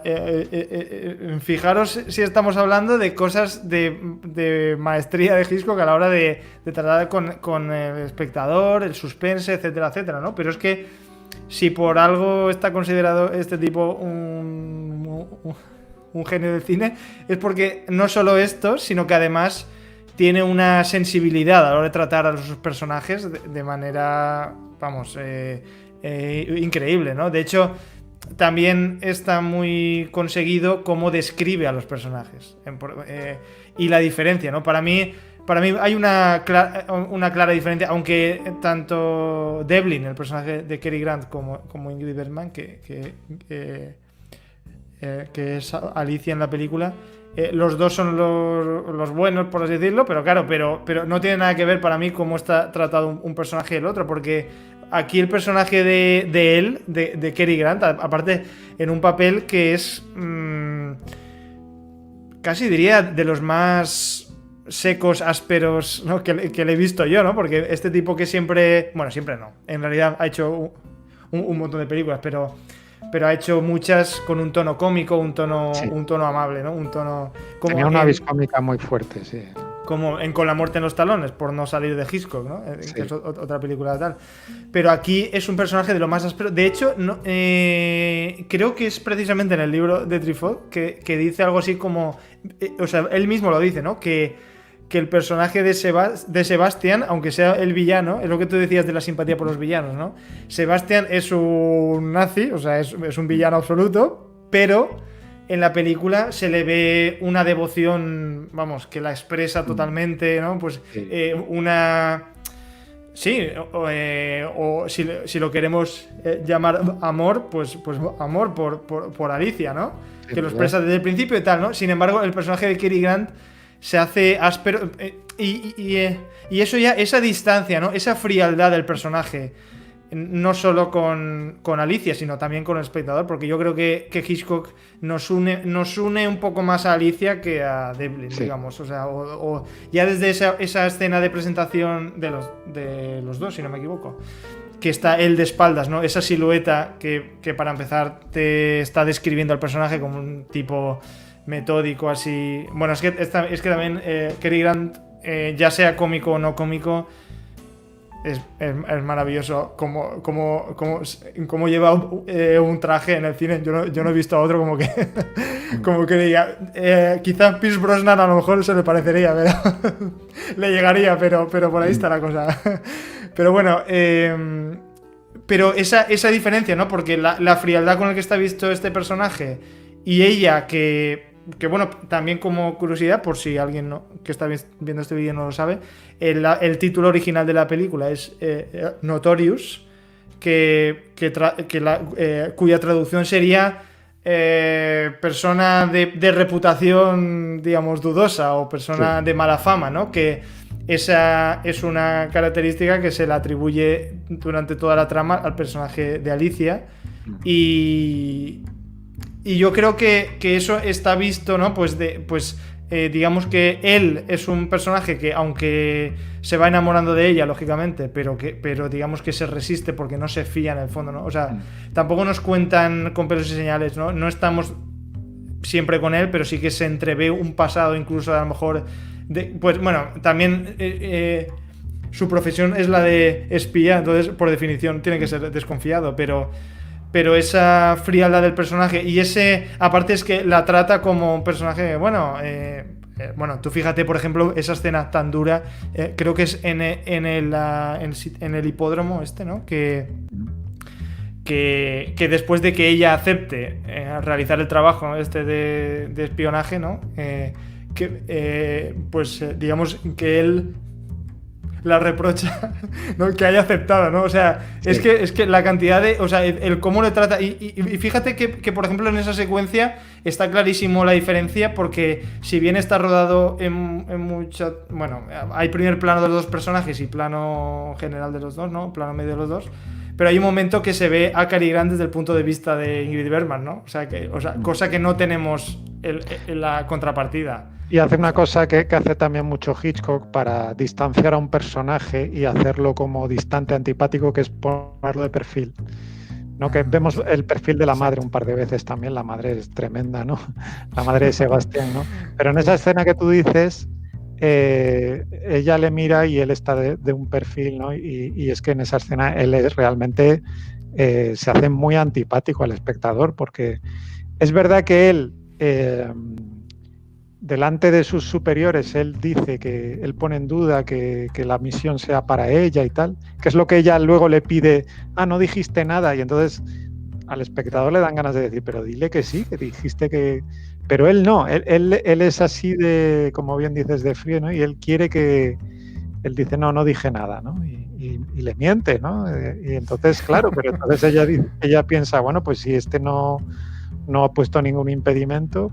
fijaros si estamos hablando de cosas de maestría de Hitchcock a la hora de tratar con el espectador, el suspense, etcétera, etcétera, ¿no? Pero es que si por algo está considerado este tipo un genio del cine, es porque no solo esto, sino que además tiene una sensibilidad a la hora de tratar a sus personajes de manera, vamos, increíble, ¿no? De hecho, también está muy conseguido cómo describe a los personajes y la diferencia, ¿no? Para mí hay una clara diferencia, aunque tanto Devlin, el personaje de Cary Grant, como Ingrid Bergman, que es Alicia en la película, los dos son los buenos, por así decirlo, pero claro, pero no tiene nada que ver para mí cómo está tratado un personaje y el otro, porque aquí el personaje de él, de Cary Grant, aparte en un papel que es casi diría de los más secos, ásperos, ¿no? que le he visto yo, ¿no? Porque este tipo que siempre, bueno, siempre no, en realidad ha hecho un montón de películas, pero ha hecho muchas con un tono cómico, un tono amable, ¿no? Un tono como tenía una vis cómica muy fuerte, sí. Como en Con la muerte en los talones, por no salir de Hitchcock, ¿no? Sí. Que es otra película tal. Pero aquí es un personaje de lo más áspero. De hecho, no, creo que es precisamente en el libro de Truffaut que dice algo así como... o sea, él mismo lo dice, ¿no? Que el personaje de Sebastián, aunque sea el villano, es lo que tú decías de la simpatía por los villanos, ¿no? Sebastián es un nazi, o sea, es un villano absoluto, pero en la película se le ve una devoción, vamos, que la expresa totalmente, ¿no? Pues una... Sí, o si lo queremos llamar amor, pues amor por Alicia, ¿no? Sí, que lo expresa desde el principio y tal, ¿no? Sin embargo, el personaje de Cary Grant se hace áspero y eso ya, esa distancia, ¿no? Esa frialdad del personaje, no solo con Alicia, sino también con el espectador, porque yo creo que Hitchcock nos une un poco más a Alicia que a Devlin, digamos, o sea, o ya desde esa escena de presentación de los dos, si no me equivoco, que está él de espaldas, ¿no? Esa silueta que para empezar te está describiendo al personaje como un tipo metódico, así. Bueno, es que también Cary Grant, ya sea cómico o no cómico, es maravilloso como lleva un traje en el cine. Yo no he visto a otro como que diga, quizás Pierce Brosnan a lo mejor se le parecería, pero le llegaría, pero por ahí está la cosa. Pero bueno, pero esa diferencia, ¿no? Porque la frialdad con la que está visto este personaje y ella que bueno, también como curiosidad, por si alguien que está viendo este vídeo no lo sabe, el título original de la película es Notorious, cuya traducción sería persona de reputación, digamos, dudosa, o persona de mala fama, ¿no? Que esa es una característica que se le atribuye durante toda la trama al personaje de Alicia. Y yo creo que eso está visto, ¿no? Digamos que él es un personaje que, aunque se va enamorando de ella, lógicamente, pero digamos que se resiste porque no se fía en el fondo, ¿no? O sea, tampoco nos cuentan con pelos y señales, ¿no? No estamos siempre con él, pero sí que se entrevé un pasado, incluso a lo mejor... pues bueno, también... su profesión es la de espía, entonces por definición tiene que ser desconfiado, pero esa frialdad del personaje y aparte es que la trata como un personaje, bueno, tú fíjate, por ejemplo, esa escena tan dura, creo que es en el hipódromo ¿no? Que después de que ella acepte realizar el trabajo, ¿no? de espionaje, ¿no? Digamos que él la reprocha, ¿no? Que haya aceptado, ¿no? O sea, sí. es que la cantidad de... O sea, el cómo le trata... Y fíjate que, por ejemplo, en esa secuencia está clarísimo la diferencia, porque si bien está rodado en mucha... Bueno, hay primer plano de los dos personajes y plano general de los dos, ¿no? Plano medio de los dos. Pero hay un momento que se ve a Cary Grant desde el punto de vista de Ingrid Bergman, ¿no? O sea, cosa que no tenemos en la contrapartida. Y hace una cosa que hace también mucho Hitchcock para distanciar a un personaje y hacerlo como distante, antipático, que es ponerlo de perfil, ¿no? Que vemos el perfil de la madre un par de veces también. La madre es tremenda, ¿no? La madre de Sebastián, ¿no? Pero en esa escena que tú dices, ella le mira y él está de un perfil, ¿no? Y es que en esa escena él es realmente se hace muy antipático al espectador, porque es verdad que él delante de sus superiores él dice que él pone en duda que la misión sea para ella y tal, que es lo que ella luego le pide, no dijiste nada, y entonces al espectador le dan ganas de decir, pero dile que sí, que dijiste que... Pero él no, él es así de, como bien dices, de frío, ¿no? Y él quiere que... Él dice, no dije nada, ¿no? Y le miente, ¿no? Y entonces, claro, pero entonces ella piensa, bueno, pues si no ha puesto ningún impedimento...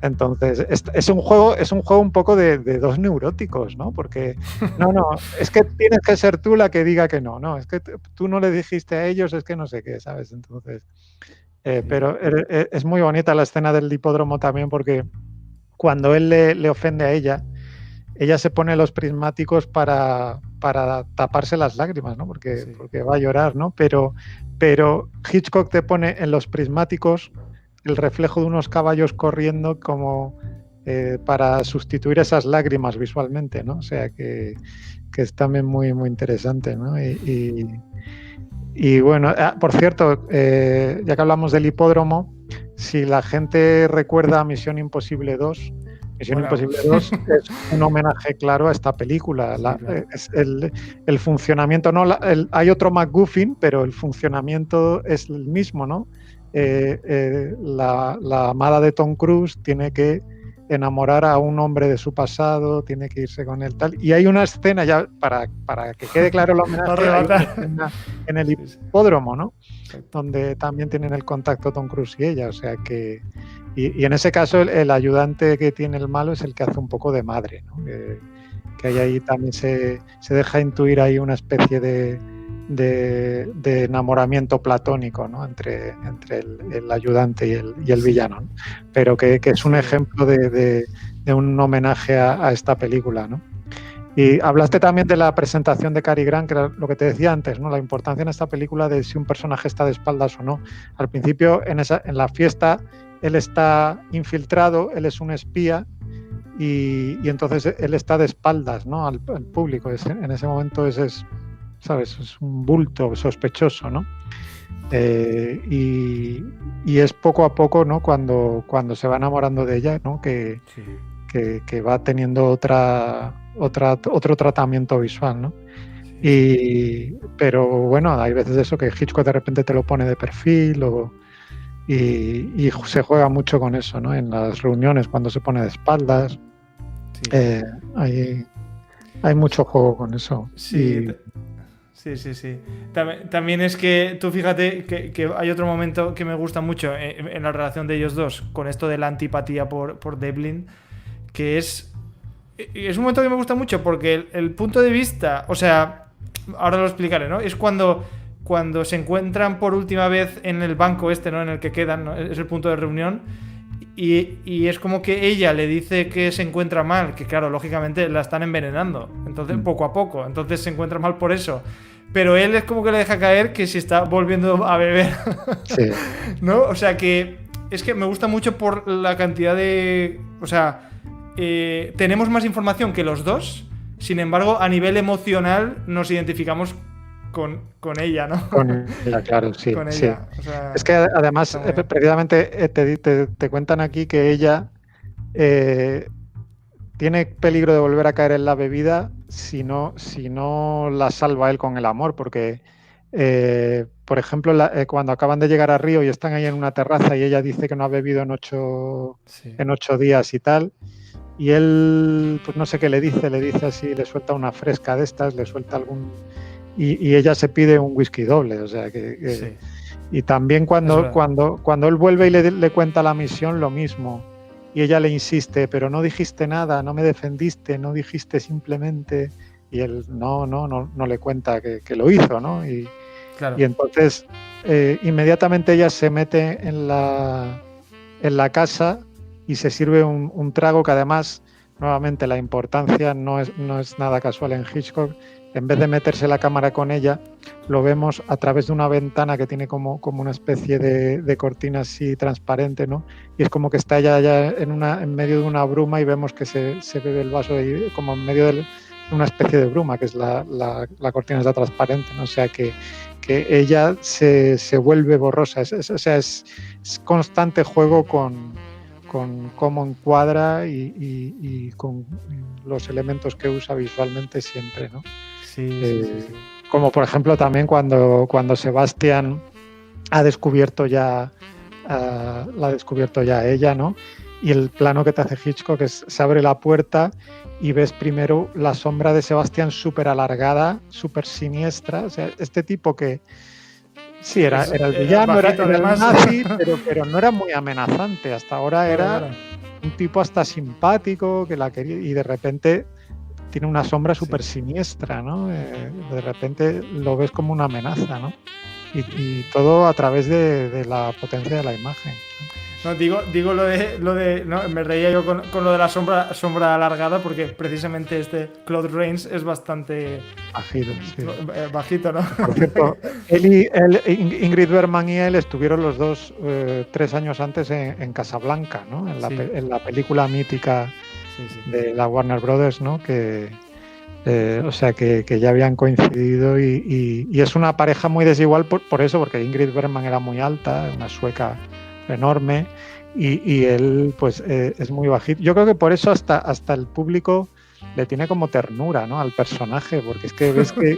Entonces, es un juego un poco de dos neuróticos, ¿no? Porque, no, es que tienes que ser tú la que diga que no, es que tú no le dijiste a ellos, es que no sé qué, ¿sabes? Entonces, pero es muy bonita la escena del hipódromo también, porque cuando él le ofende a ella, ella se pone los prismáticos para taparse las lágrimas, ¿no? Porque va a llorar, ¿no? Pero Hitchcock te pone en los prismáticos el reflejo de unos caballos corriendo como para sustituir esas lágrimas visualmente, ¿no? O sea que es también muy, muy interesante, ¿no? Y bueno, por cierto, ya que hablamos del hipódromo, si la gente recuerda Misión Imposible 2, Misión Imposible 2 es un homenaje claro a esta película. Es el funcionamiento, no, hay otro MacGuffin, pero el funcionamiento es el mismo, ¿no? La amada de Tom Cruise tiene que enamorar a un hombre de su pasado, tiene que irse con él tal. Y hay una escena, ya para que quede claro el homenaje, hay una escena en el hipódromo, ¿no? Donde también tienen el contacto Tom Cruise y ella, o sea que... Y en ese caso el ayudante que tiene el malo es el que hace un poco de madre, ¿no? Que ahí también se deja intuir ahí una especie de enamoramiento platónico, ¿no? entre el ayudante y el villano, ¿no? Pero que es un ejemplo de un homenaje a esta película, ¿no? Y hablaste también de la presentación de Cary Grant, que era lo que te decía antes, ¿no? La importancia en esta película de si un personaje está de espaldas o no. Al principio, en la fiesta, él está infiltrado, él es un espía y entonces él está de espaldas, ¿no? al público. En ese momento ¿sabes? Es un bulto sospechoso, ¿no? Y es poco a poco, ¿no? Cuando se va enamorando de ella, ¿no? Que va teniendo otro tratamiento visual, ¿no? Pero bueno, hay veces eso que Hitchcock de repente te lo pone de perfil y se juega mucho con eso, ¿no? En las reuniones cuando se pone de espaldas. Hay mucho juego con eso. Sí. Sí. También es que tú fíjate que hay otro momento que me gusta mucho en la relación de ellos dos, con esto de la antipatía por Devlin, que es un momento que me gusta mucho porque el punto de vista, o sea, ahora lo explicaré, ¿no? Es cuando se encuentran por última vez en el banco ¿no? En el que quedan, ¿no? Es el punto de reunión. Y es como que ella le dice que se encuentra mal, que claro, lógicamente la están envenenando, entonces poco a poco, entonces se encuentra mal por eso, pero él es como que le deja caer que se está volviendo a beber. Sí. ¿No? O sea que es que me gusta mucho por la cantidad de... O sea, tenemos más información que los dos, sin embargo, a nivel emocional nos identificamos con ella, ¿no? Con ella, claro, sí. Con ella. Sí. O sea, es que además, precisamente te cuentan aquí que ella tiene peligro de volver a caer en la bebida si no la salva él con el amor, porque, por ejemplo, cuando acaban de llegar a Río y están ahí en una terraza y ella dice que no ha bebido en 8 días y tal, y él, pues no sé qué le dice así, le suelta una fresca de estas, le suelta algún... Y ella se pide un whisky doble, o sea que sí. Y también cuando él vuelve y le cuenta la misión, lo mismo, y ella le insiste, pero no dijiste nada, no me defendiste, no dijiste simplemente, y él no le cuenta que lo hizo, ¿no? Y entonces inmediatamente ella se mete en la casa y se sirve un trago que además, nuevamente, la importancia no es nada casual en Hitchcock. En vez de meterse la cámara con ella, lo vemos a través de una ventana que tiene como una especie de cortina así transparente, ¿no? Y es como que está ella ya en medio de una bruma y vemos que se bebe el vaso ahí, como en medio de una especie de bruma, que es la cortina está transparente, ¿no? O sea que ella se vuelve borrosa. Es constante juego con cómo encuadra y con los elementos que usa visualmente siempre, ¿no? Sí. Como por ejemplo también cuando Sebastián ha descubierto ya a ella, ¿no? Y el plano que te hace Hitchcock es se abre la puerta y ves primero la sombra de Sebastián súper alargada, súper siniestra. O sea, este tipo que sí era el villano, era el nazi, pero no era muy amenazante. Hasta ahora era un tipo hasta simpático que la quería y de repente tiene una sombra súper siniestra, ¿no? De repente lo ves como una amenaza, ¿no? Y todo a través de la potencia de la imagen. No, digo no, me reía yo con lo de la sombra alargada, porque precisamente este Claude Rains es bastante Bajito, sí. Bajito, ¿no? Por cierto, Ingrid Bergman y él estuvieron los dos 3 años antes en Casablanca, ¿no? En la película mítica de la Warner Brothers, ¿no? O sea que ya habían coincidido y es una pareja muy desigual por eso, porque Ingrid Bergman era muy alta, una sueca enorme, y él pues es muy bajito. Yo creo que por eso hasta el público le tiene como ternura, ¿no?, al personaje, porque es que ves que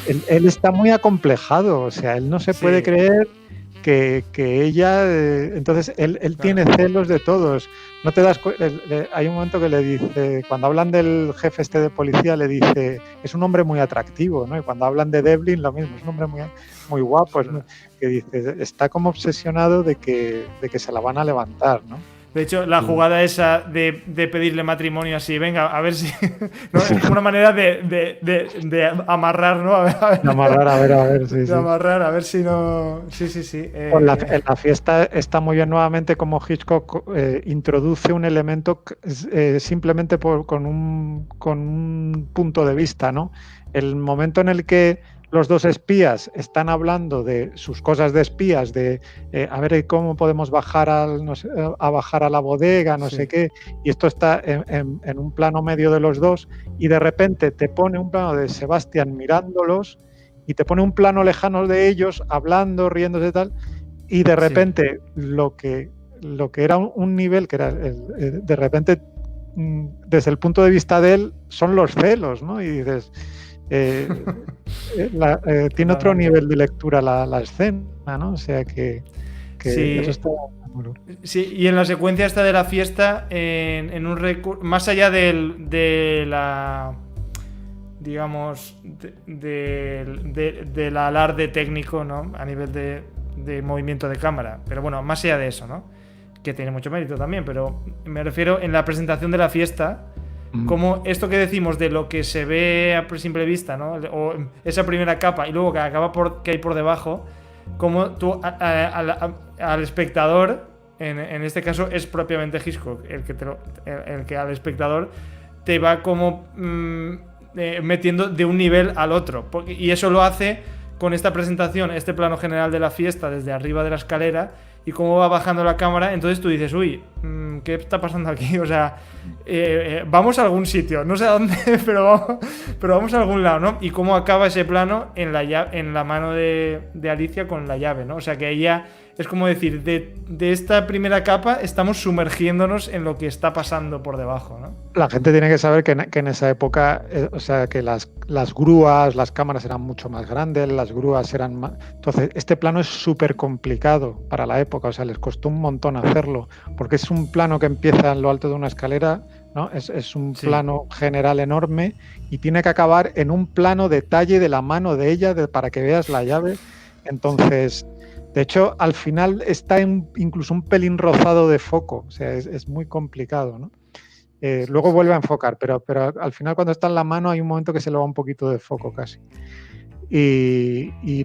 él está muy acomplejado, o sea, él no se puede creer que ella... entonces él tiene celos de todos. No te das hay un momento que le dice, cuando hablan del jefe este de policía, le dice, es un hombre muy atractivo, ¿no? Y cuando hablan de Devlin, lo mismo, es un hombre muy, muy guapo, que dice, está como obsesionado de que se la van a levantar, ¿no? De hecho, la jugada esa de pedirle matrimonio así, venga, a ver si... ¿no? Es como una manera de amarrar, ¿no? De amarrar, a ver, sí. De amarrar, a ver si no... Sí. En la fiesta está muy bien nuevamente como Hitchcock introduce un elemento simplemente con un punto de vista, ¿no? El momento en el que los dos espías están hablando de sus cosas de espías, de a ver cómo podemos bajar a bajar a la bodega, no sé qué, y esto está en un plano medio de los dos, y de repente te pone un plano de Sebastián mirándolos y te pone un plano lejano de ellos hablando, riéndose y tal, y de repente lo que era un nivel que era de repente desde el punto de vista de él son los celos, ¿no? Y dices... tiene otro nivel de lectura la escena, ¿no? O sea que eso está muy bueno. Sí, y en la secuencia esta de la fiesta, en un más allá de la... digamos, del alarde técnico, ¿no? A nivel de movimiento de cámara, pero bueno, más allá de eso, ¿no? Que tiene mucho mérito también, pero me refiero en la presentación de la fiesta, como esto que decimos de lo que se ve a simple vista, ¿no? O esa primera capa y luego que hay por debajo, como tú al espectador, en este caso es propiamente Hitchcock el que al espectador te va como metiendo de un nivel al otro, y eso lo hace con esta presentación, este plano general de la fiesta desde arriba de la escalera y cómo va bajando la cámara. Entonces tú dices, uy, ¿qué está pasando aquí? O sea, vamos a algún sitio, no sé a dónde, pero vamos a algún lado, ¿no? Y cómo acaba ese plano en la mano de Alicia con la llave, ¿no? O sea, que ella es como decir, de esta primera capa estamos sumergiéndonos en lo que está pasando por debajo, ¿no? La gente tiene que saber que en esa época, o sea, que las grúas, las cámaras eran mucho más grandes, las grúas eran más... Entonces, este plano es súper complicado para la época, o sea, les costó un montón hacerlo, porque es un plano que empieza en lo alto de una escalera, ¿no? Es un plano general enorme y tiene que acabar en un plano detalle de la mano de ella para que veas la llave. Entonces... De hecho, al final está incluso un pelín rozado de foco, o sea, es muy complicado, ¿no? Luego vuelve a enfocar, pero al final cuando está en la mano hay un momento que se le va un poquito de foco casi.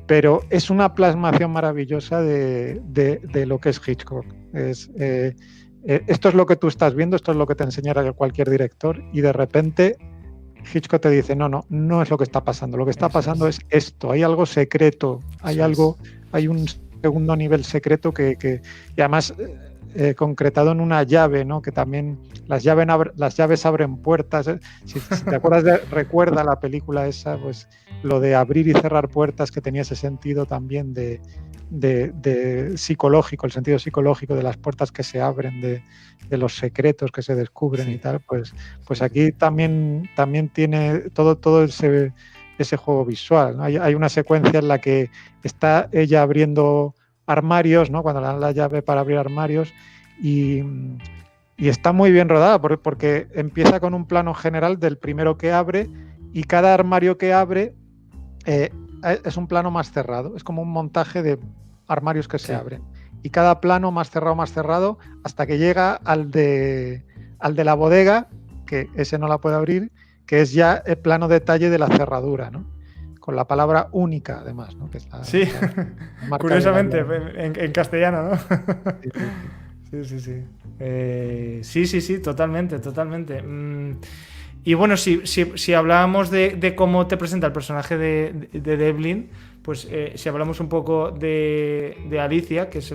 Pero es una plasmación maravillosa de lo que es Hitchcock. Esto es lo que tú estás viendo, esto es lo que te enseñará cualquier director, y de repente Hitchcock te dice, no es lo que está pasando, lo que está pasando es esto, hay algo secreto, hay un segundo nivel secreto que y además concretado en una llave, ¿no? Que también las llaves abren puertas. Si te acuerdas, recuerda la película esa, pues lo de abrir y cerrar puertas, que tenía ese sentido también de psicológico, el sentido psicológico de las puertas que se abren, de los secretos que se descubren y tal, pues aquí también tiene todo ese juego visual, ¿no? Hay una secuencia en la que está ella abriendo armarios, ¿no? Cuando le dan la llave para abrir armarios, y está muy bien rodada porque empieza con un plano general del primero que abre, y cada armario que abre es un plano más cerrado, es como un montaje de armarios que se abren, y cada plano más cerrado hasta que llega al de la bodega, que ese no la puede abrir, que es ya el plano detalle de la cerradura, ¿no? Con la palabra única, además, ¿no? Que es la curiosamente, en castellano, ¿no? Sí, totalmente. Y bueno, si hablábamos de cómo te presenta el personaje de Devlin, pues si hablamos un poco de Alicia, que es,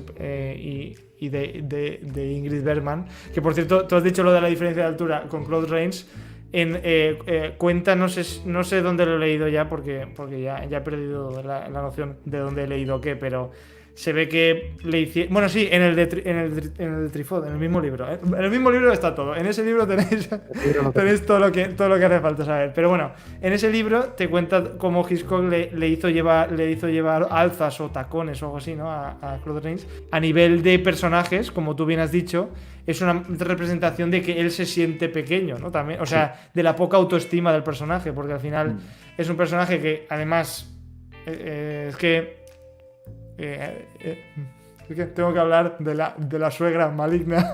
y de Ingrid Bergman, que por cierto, tú has dicho lo de la diferencia de altura con Claude Rains. Cuenta, no sé dónde lo he leído ya, porque ya he perdido la noción de dónde he leído qué, pero se ve que le hicieron... Bueno, sí, en el de Trifod, en el mismo libro. En el mismo libro está todo. En ese libro tenéis todo lo que hace falta saber. Pero bueno, en ese libro te cuenta cómo Hitchcock le hizo llevar alzas o tacones o algo así, ¿no? A Claude Rains. A nivel de personajes, como tú bien has dicho, es una representación de que él se siente pequeño, ¿no? También, o sea, de la poca autoestima del personaje, porque al final es un personaje que además es que tengo que hablar de la suegra maligna.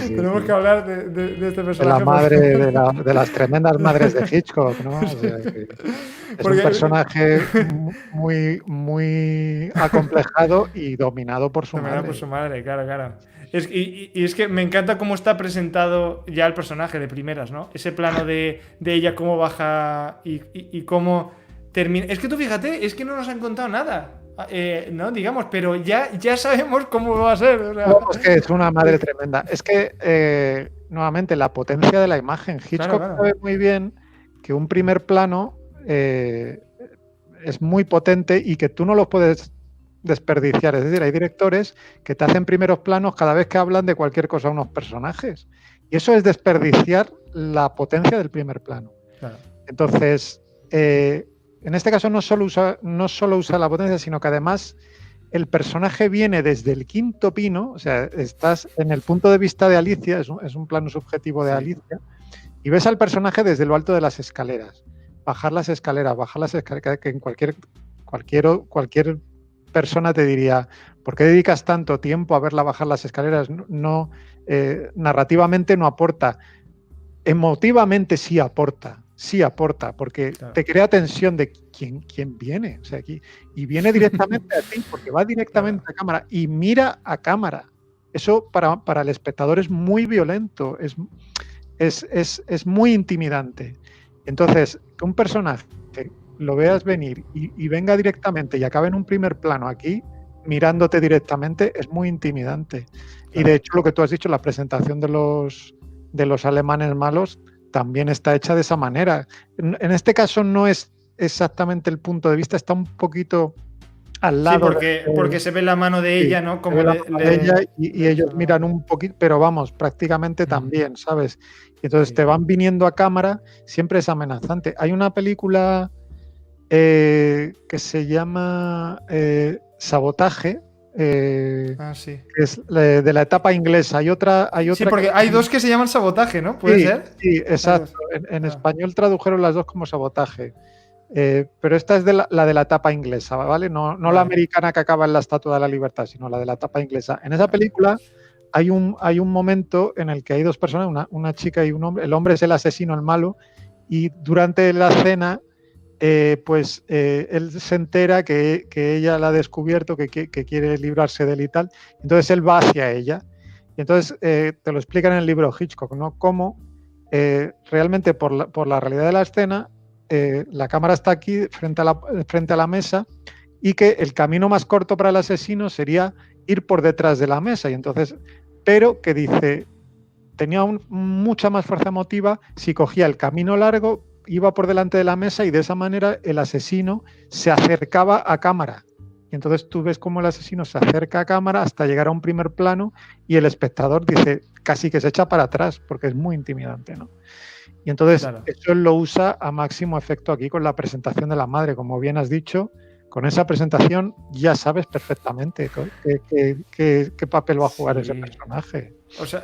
Tenemos que hablar de este personaje. De la madre, de las tremendas madres de Hitchcock, ¿no? O sea, es un personaje muy acomplejado y dominado por su madre. Por su madre, claro. Y es que me encanta cómo está presentado ya el personaje de primeras, ¿no? Ese plano de ella, cómo baja y cómo termina. Es que tú fíjate, es que no nos han contado nada. No, digamos, pero ya sabemos cómo va a ser. O sea... Es que es una madre tremenda. Es que, nuevamente, la potencia de la imagen. Hitchcock sabe muy bien que un primer plano es muy potente y que tú no lo puedes desperdiciar. Es decir, hay directores que te hacen primeros planos cada vez que hablan de cualquier cosa a unos personajes. Y eso es desperdiciar la potencia del primer plano. Claro. Entonces... en este caso no solo usa la potencia, sino que además el personaje viene desde el quinto pino, o sea, estás en el punto de vista de Alicia, es un plano subjetivo de Alicia, y ves al personaje desde lo alto de las escaleras, bajar las escaleras, que en cualquier persona te diría, ¿por qué dedicas tanto tiempo a verla bajar las escaleras? No, narrativamente no aporta, emotivamente sí aporta, porque te crea tensión de quién viene, o sea, aquí, y viene directamente a ti, porque va directamente a cámara y mira a cámara. Eso para el espectador es muy violento, es muy intimidante. Entonces, que un personaje lo veas venir y venga directamente y acabe en un primer plano aquí, mirándote directamente, es muy intimidante. Y de hecho, lo que tú has dicho, la presentación de los alemanes malos también está hecha de esa manera. En este caso no es exactamente el punto de vista, está un poquito al lado. Sí, porque se ve la mano de ella, ¿no? Como de ella y ellos miran un poquito, pero vamos, prácticamente también, ¿sabes? Y entonces te van viniendo a cámara, siempre es amenazante. Hay una película que se llama Sabotaje, que es de la etapa inglesa. Hay otra sí, porque hay dos que se llaman Sabotaje, ¿no? ¿Puede ser? Sí, exacto. En español tradujeron las dos como Sabotaje. Pero esta es de la de la etapa inglesa, ¿vale? No la americana que acaba en la Estatua de la Libertad, sino la de la etapa inglesa. En esa película hay un momento en el que hay dos personas, una chica y un hombre. El hombre es el asesino, el malo, y durante la cena él se entera que ella la ha descubierto, que quiere librarse de él y tal. Entonces él va hacia ella. Y entonces te lo explica en el libro Hitchcock, ¿no? Cómo realmente por la realidad de la escena, la cámara está aquí frente a la mesa y que el camino más corto para el asesino sería ir por detrás de la mesa. Y entonces, pero que dice, tenía mucha más fuerza emotiva si cogía el camino largo, iba por delante de la mesa y de esa manera el asesino se acercaba a cámara. Y entonces tú ves cómo el asesino se acerca a cámara hasta llegar a un primer plano y el espectador dice casi que se echa para atrás porque es muy intimidante, ¿no? Y entonces eso lo usa a máximo efecto aquí con la presentación de la madre. Como bien has dicho, con esa presentación ya sabes perfectamente qué papel va a jugar ese personaje. O sea,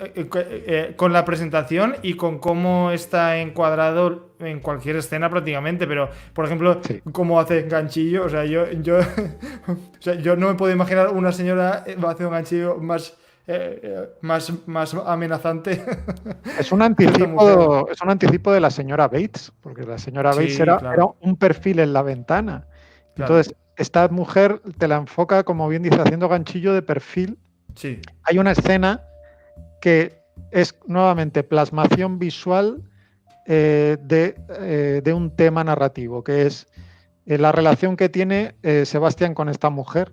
con la presentación y con cómo está encuadrado en cualquier escena prácticamente, pero por ejemplo, cómo hace ganchillo, o sea, yo no me puedo imaginar una señora haciendo un ganchillo más amenazante. Es un anticipo de la señora Bates, porque la señora Bates era un perfil en la ventana. Entonces, esta mujer te la enfoca, como bien dice, haciendo ganchillo de perfil Sí. Hay una escena que es nuevamente plasmación visual de un tema narrativo, que es la relación que tiene Sebastián con esta mujer,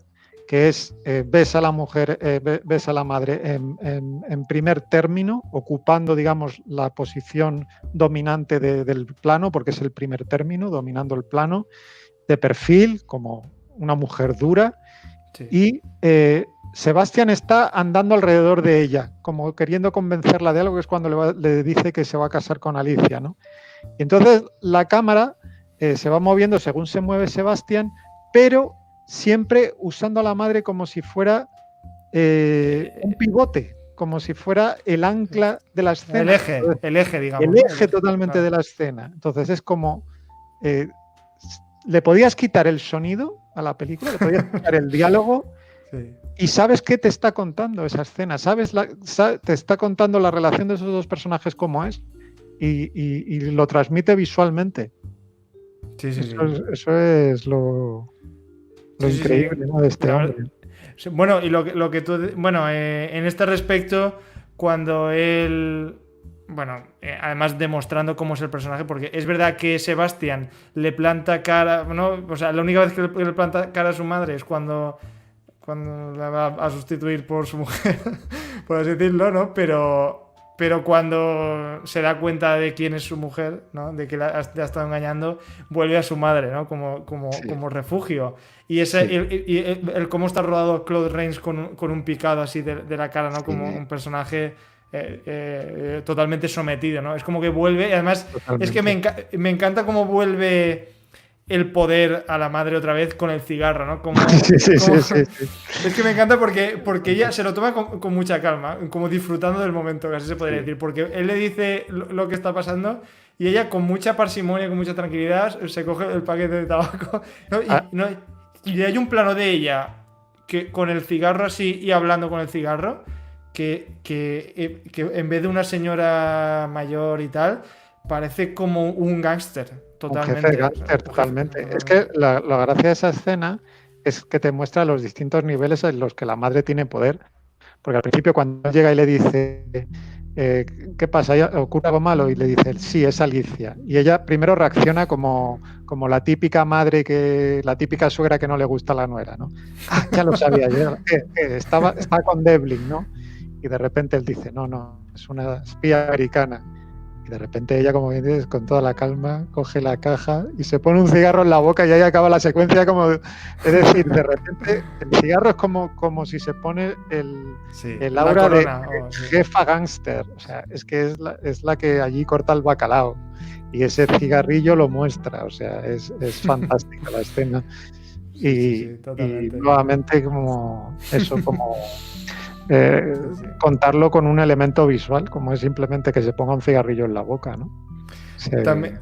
que es ves a la mujer, ves a la madre en primer término, ocupando, digamos, la posición dominante del plano, porque es el primer término, dominando el plano, de perfil, como una mujer dura, Sí. y Sebastián está andando alrededor de ella, como queriendo convencerla de algo, que es cuando le dice que se va a casar con Alicia, ¿no? Y entonces la cámara se va moviendo según se mueve Sebastián, pero siempre usando a la madre como si fuera un pivote, como si fuera el ancla de la escena. El eje, digamos. El eje totalmente claro. de la escena. Entonces es como... le podías quitar el sonido a la película, le podías quitar el diálogo, sí. Y sabes qué te está contando esa escena, te está contando la relación de esos dos personajes como es, y lo transmite visualmente. Sí. Eso es lo increíble, ¿no? De este hombre. Bueno, y lo que tú... Bueno, en este respecto, cuando él... Bueno, además demostrando cómo es el personaje, porque es verdad que Sebastián le planta cara, ¿no? O sea, la única vez que le planta cara a su madre es cuando la va a sustituir por su mujer, por así decirlo, ¿no? Pero cuando se da cuenta de quién es su mujer, ¿no? De que la ha estado engañando, vuelve a su madre, ¿no? Como refugio. Y ese, sí. el cómo está rodado Claude Rains con un picado así de la cara, ¿no? Como un personaje... totalmente sometido, ¿no? Es como que vuelve, y además totalmente. Es que me encanta cómo vuelve el poder a la madre otra vez con el cigarro, ¿no? Sí. Es que me encanta porque ella se lo toma con mucha calma, como disfrutando del momento, casi se podría decir, porque él le dice lo que está pasando y ella con mucha parsimonia, con mucha tranquilidad, se coge el paquete de tabaco, ¿no? Y hay un plano de ella que con el cigarro así y hablando con el cigarro, que en vez de una señora mayor y tal, parece como un gángster, totalmente. Un jefe gángster, totalmente. Es que la gracia de esa escena es que te muestra los distintos niveles en los que la madre tiene poder. Porque al principio cuando llega y le dice ¿qué pasa? ¿Ocurre algo malo? Y le dice, sí, es Alicia. Y ella primero reacciona como la típica madre, la típica suegra que no le gusta a la nuera, ¿no? Ah, ya lo sabía yo. Estaba con Devlin, ¿no? Y de repente él dice, no, es una espía americana. Y de repente ella, como bien dices, con toda la calma, coge la caja y se pone un cigarro en la boca y ahí acaba la secuencia. Es decir, de repente el cigarro es como si se pone el aura de jefa gángster. O sea, es que es la que allí corta el bacalao. Y ese cigarrillo lo muestra. O sea, es fantástica la escena. Y nuevamente como eso, como... contarlo con un elemento visual, como es simplemente que se ponga un cigarrillo en la boca, ¿no?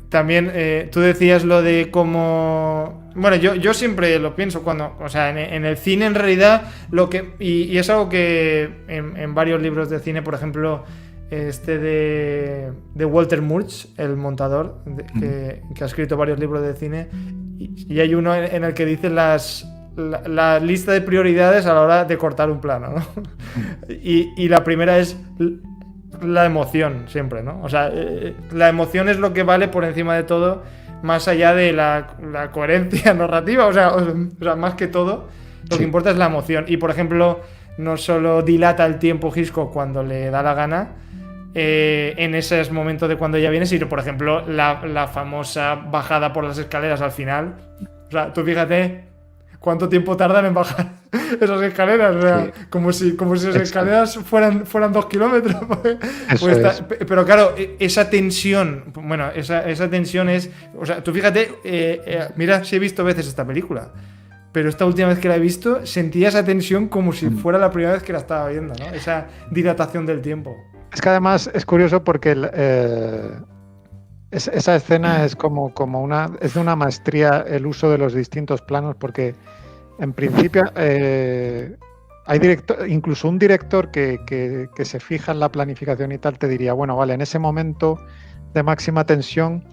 También tú decías lo de cómo... Bueno, yo siempre lo pienso cuando... O sea, en el cine en realidad lo que... Y es algo que en varios libros de cine, por ejemplo, de Walter Murch, el montador, que ha escrito varios libros de cine, y hay uno en el que dice la lista de prioridades a la hora de cortar un plano, ¿no? Y la primera es la emoción, siempre, ¿no? O sea, la emoción es lo que vale por encima de todo, más allá de la coherencia narrativa, o sea, más que todo, lo que importa es la emoción. Y, por ejemplo, no solo dilata el tiempo Hitchcock cuando le da la gana, en esos momentos de cuando ella viene, sino, por ejemplo, la famosa bajada por las escaleras al final. O sea, tú fíjate cuánto tiempo tardan en bajar esas escaleras, o sea, como si esas escaleras fueran 2 kilómetros. Pero claro, esa tensión, bueno, esa tensión es, o sea, tú fíjate, mira, si he visto veces esta película, pero esta última vez que la he visto sentía esa tensión como si fuera la primera vez que la estaba viendo, ¿no? Esa dilatación del tiempo. Es que además es curioso porque esa escena es es de una maestría el uso de los distintos planos, porque en principio hay incluso un director que se fija en la planificación y tal te diría, bueno, vale, en ese momento de máxima tensión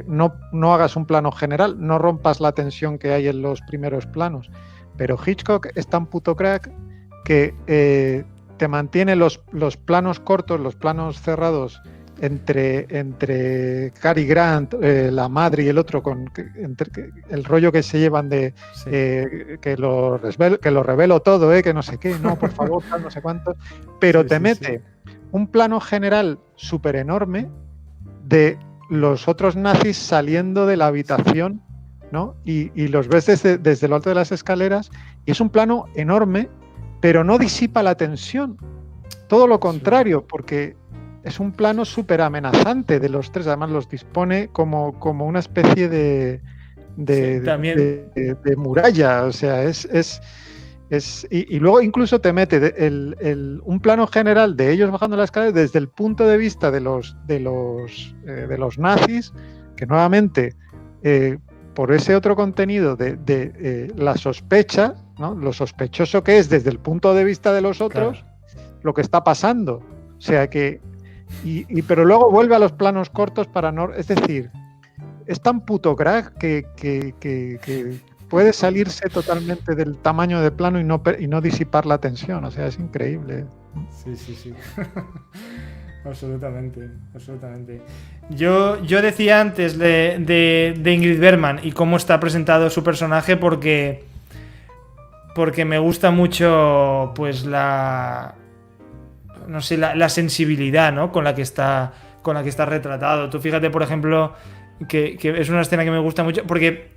no hagas un plano general, no rompas la tensión que hay en los primeros planos, pero Hitchcock es tan puto crack que te mantiene los planos cortos, los planos cerrados entre Cary Grant, la madre y el otro, el rollo que se llevan de Sí. que lo revelo todo, que no sé qué, no, por favor, tal, no sé cuánto, pero Sí, te sí, mete sí. un plano general súper enorme de los otros nazis saliendo de la habitación, ¿no? Y los ves desde lo alto de las escaleras, y es un plano enorme, pero no disipa la tensión. Todo lo contrario, porque es un plano súper amenazante de los tres. Además, los dispone como una especie de También, muralla. O sea, y luego incluso te mete un plano general de ellos bajando la escalera desde el punto de vista de los nazis, que nuevamente, por ese otro contenido de la sospecha, ¿no? Lo sospechoso que es desde el punto de vista de los otros, claro. lo que está pasando. O sea que, pero luego vuelve a los planos cortos para no. Es decir, es tan puto crack que puede salirse totalmente del tamaño de plano y no disipar la tensión. O sea, es increíble. Sí. Absolutamente, absolutamente. Yo decía antes de Ingrid Bergman y cómo está presentado su personaje porque me gusta mucho, pues, no sé, la sensibilidad, ¿no? con la que está retratado. Tú fíjate, por ejemplo, que es una escena que me gusta mucho porque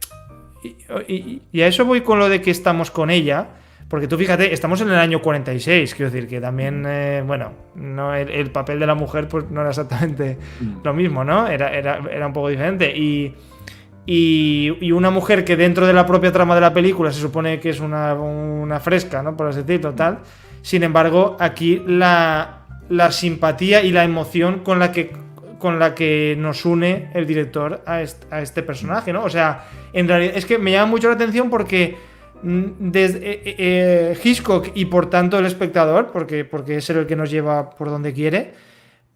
y a eso voy con lo de que estamos con ella. Porque tú fíjate, estamos en el año 46, quiero decir que también, bueno, no el papel de la mujer pues no era exactamente lo mismo, ¿no? Era un poco diferente. Y una mujer que dentro de la propia trama de la película se supone que es una fresca, ¿no? Por así decirlo, tal. Sin embargo, aquí la simpatía y la emoción con la que nos une el director a este personaje, ¿no? O sea, en realidad es que me llama mucho la atención porque desde Hitchcock y por tanto el espectador, porque es el que nos lleva por donde quiere,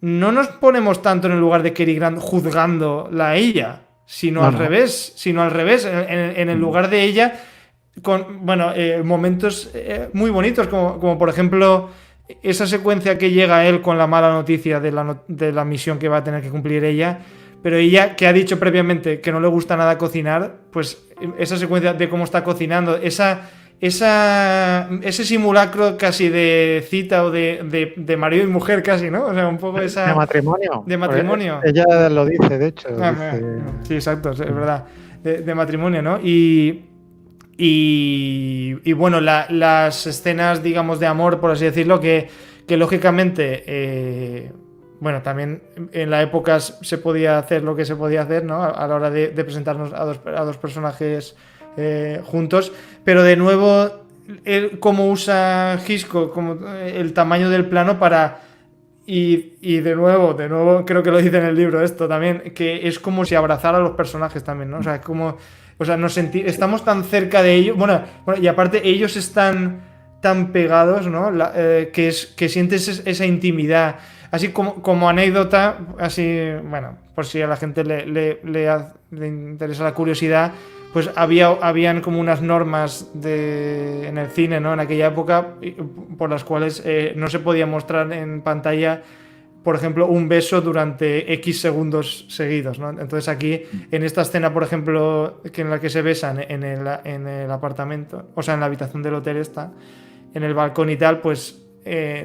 no nos ponemos tanto en el lugar de Cary Grant juzgándola a ella, sino al revés, en el lugar de ella, con momentos muy bonitos, como por ejemplo esa secuencia que llega él con la mala noticia de la misión que va a tener que cumplir ella, pero ella, que ha dicho previamente que no le gusta nada cocinar, pues esa secuencia de cómo está cocinando, ese simulacro casi de cita o de marido y mujer casi, ¿no? O sea, un poco esa... De matrimonio. De matrimonio. Ella lo dice, de hecho. Sí, exacto, es verdad. De matrimonio, ¿no? Y bueno, las escenas, digamos, de amor, por así decirlo, que lógicamente, bueno, también en la época se podía hacer lo que se podía hacer, ¿no? A la hora de presentarnos a dos personajes juntos, pero de nuevo, cómo usa Hitchcock como el tamaño del plano para... Y de nuevo, creo que lo dice en el libro esto también, que es como si abrazara a los personajes también, ¿no? O sea, como... O sea, estamos tan cerca de ellos. Bueno, y aparte ellos están tan pegados, ¿no? Que sientes esa intimidad. Así como anécdota, así, bueno, por si a la gente le interesa la curiosidad, pues habían como unas normas en el cine, ¿no? En aquella época, por las cuales no se podía mostrar en pantalla, por ejemplo, un beso durante X segundos seguidos, ¿no? Entonces aquí, en esta escena, por ejemplo, en la que se besan en el apartamento, o sea, en la habitación del hotel en el balcón y tal, pues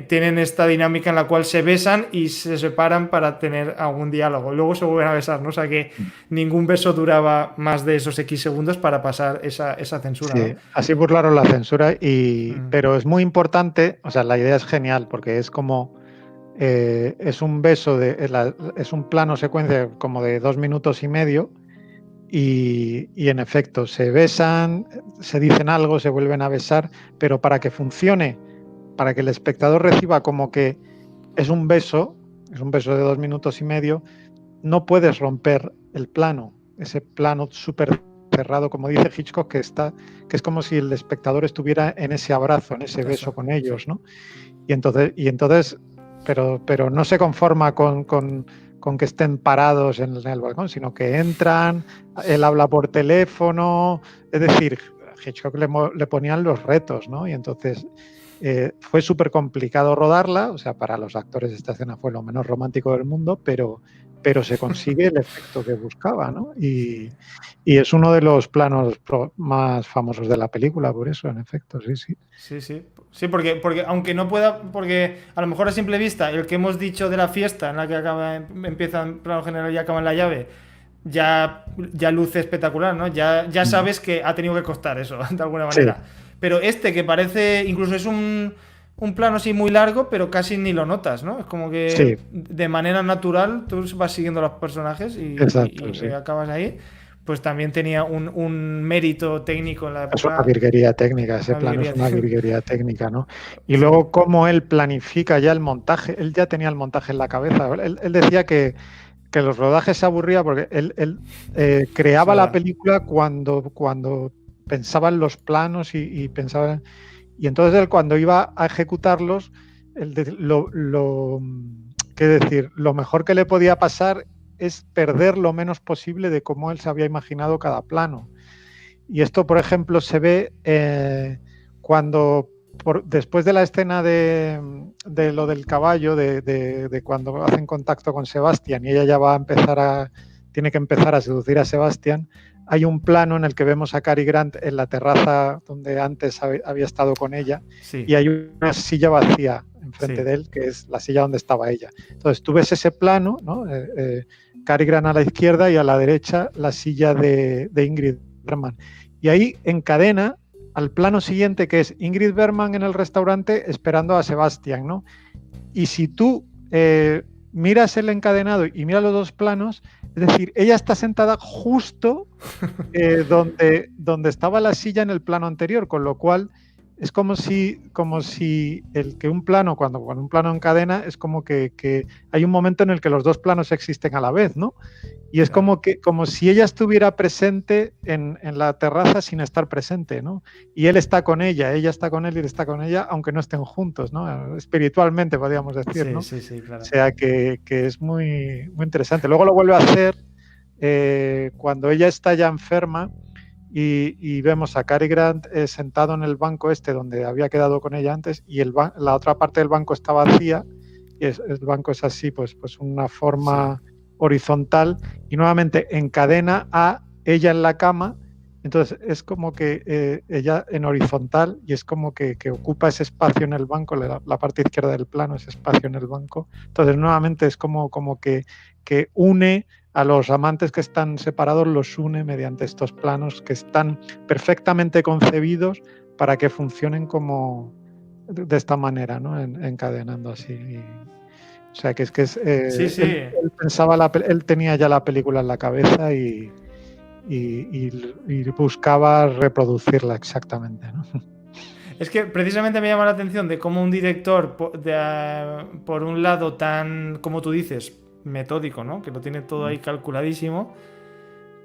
tienen esta dinámica en la cual se besan y se separan para tener algún diálogo. Luego se vuelven a besar, ¿no? O sea que ningún beso duraba más de esos X segundos para pasar esa censura, sí, ¿no? así burlaron la censura, pero es muy importante, o sea, la idea es genial porque es como... es un beso, es un plano secuencia como de 2 minutos y medio y en efecto se besan, se dicen algo, se vuelven a besar, pero para que funcione, para que el espectador reciba como que es un beso de 2 minutos y medio, no puedes romper el plano, ese plano súper cerrado, como dice Hitchcock, que es como si el espectador estuviera en ese abrazo, en ese beso con ellos, ¿no? Y entonces pero no se conforma con que estén parados en el balcón, sino que entran, él habla por teléfono, es decir, Hitchcock le ponían los retos, ¿no? Y entonces Fue súper complicado rodarla, o sea, para los actores esta escena fue lo menos romántico del mundo, pero se consigue el efecto que buscaba, ¿no? Y es uno de los planos más famosos de la película, por eso, en efecto, sí, sí. Sí, sí. Sí, porque aunque no pueda, porque a lo mejor a simple vista, el que hemos dicho de la fiesta en la que empieza en plano general y acaba en la llave, ya luce espectacular, ¿no? Ya sabes que ha tenido que costar eso, de alguna Sí, manera. Pero este que parece, incluso es un plano así muy largo, pero casi ni lo notas, ¿no? Es como sí, que de manera natural tú vas siguiendo a los personajes exacto, y sí. acabas ahí. Pues también tenía un mérito técnico en la Es una época. virguería técnica, ese Una plano es virguería. una virguería técnica, ¿no? Y Sí, luego cómo él planifica ya el montaje, él ya tenía el montaje en la cabeza. Él decía que los rodajes se aburría porque él es creaba la verdad. película cuando pensaba en los planos y pensaba. Y entonces él cuando iba a ejecutarlos, ¿qué decir? Lo mejor que le podía pasar es perder lo menos posible de cómo él se había imaginado cada plano. Y esto, por ejemplo, se ve cuando, después de la escena de lo del caballo, de cuando hacen contacto con Sebastián y ella ya va a empezar tiene que empezar a seducir a Sebastián, hay un plano en el que vemos a Cary Grant en la terraza donde antes había estado con ella y Sí, hay una silla vacía enfrente sí, de él, que es la silla donde estaba ella. Entonces tú ves ese plano, ¿no? Cary Grant a la izquierda y a la derecha la silla de Ingrid Bergman. Y ahí encadena al plano siguiente, que es Ingrid Bergman en el restaurante esperando a Sebastián, ¿no? Y si tú miras el encadenado y miras los dos planos, es decir, ella está sentada justo donde estaba la silla en el plano anterior, con lo cual es como si un plano, cuando un plano encadena, es como que hay un momento en el que los dos planos existen a la vez, ¿no? Y es claro. como si ella estuviera presente en la terraza sin estar presente, ¿no? Y él está con ella está con él y él está con ella, aunque no estén juntos, ¿no? Espiritualmente, podríamos decir, Sí, ¿no? O sí, sí, claro. sea que es muy, muy interesante. Luego lo vuelve a hacer cuando ella está ya enferma y vemos a Cary Grant sentado en el banco este donde había quedado con ella antes y la otra parte del banco está vacía y el banco es así, pues una Sí, forma horizontal y nuevamente encadena a ella en la cama. Entonces es como que ella en horizontal y es como que ocupa ese espacio en el banco, la parte izquierda del plano, ese espacio en el banco. Entonces nuevamente es como que une a los amantes que están separados, los une mediante estos planos que están perfectamente concebidos para que funcionen como de esta manera, ¿no? Encadenando así. O sea, que sí, sí. él pensaba, él tenía ya la película en la cabeza y buscaba reproducirla exactamente, ¿no? Es que precisamente me llama la atención de cómo un director, por un lado tan, como tú dices, metódico, ¿no? Que lo tiene todo ahí calculadísimo.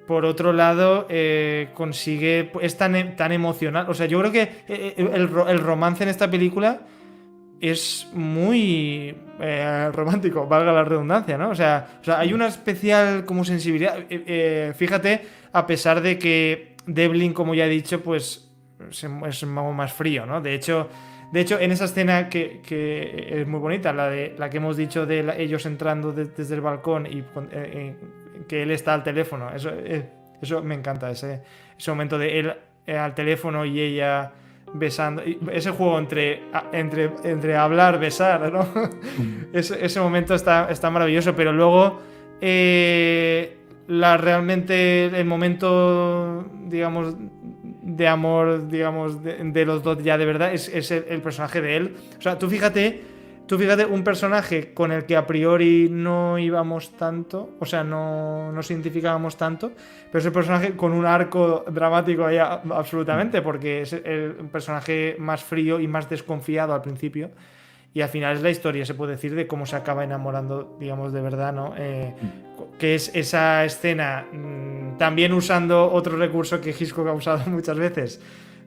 Por otro lado, consigue. Es tan emocional. O sea, yo creo que el romance en esta película es muy romántico, valga la redundancia, ¿no? O sea, hay una especial como sensibilidad. Fíjate, a pesar de que Devlin, como ya he dicho, pues es un mago más frío, ¿no? De hecho, en esa escena que es muy bonita, la que hemos dicho de ellos entrando desde el balcón y que él está al teléfono, eso me encanta, ese momento de él al teléfono y ella besando. Ese juego entre hablar, besar, ¿no? Ese momento está maravilloso, pero luego realmente el momento, digamos, de amor, digamos, de los dos ya de verdad es el personaje de él. O sea, tú fíjate, un personaje con el que a priori no íbamos tanto, o sea, no nos identificábamos tanto, pero es el personaje con un arco dramático ya absolutamente, porque es un personaje más frío y más desconfiado al principio. Y al final es la historia, se puede decir, de cómo se acaba enamorando, digamos, de verdad, ¿no? Que es esa escena, también usando otro recurso que Hitchcock ha usado muchas veces,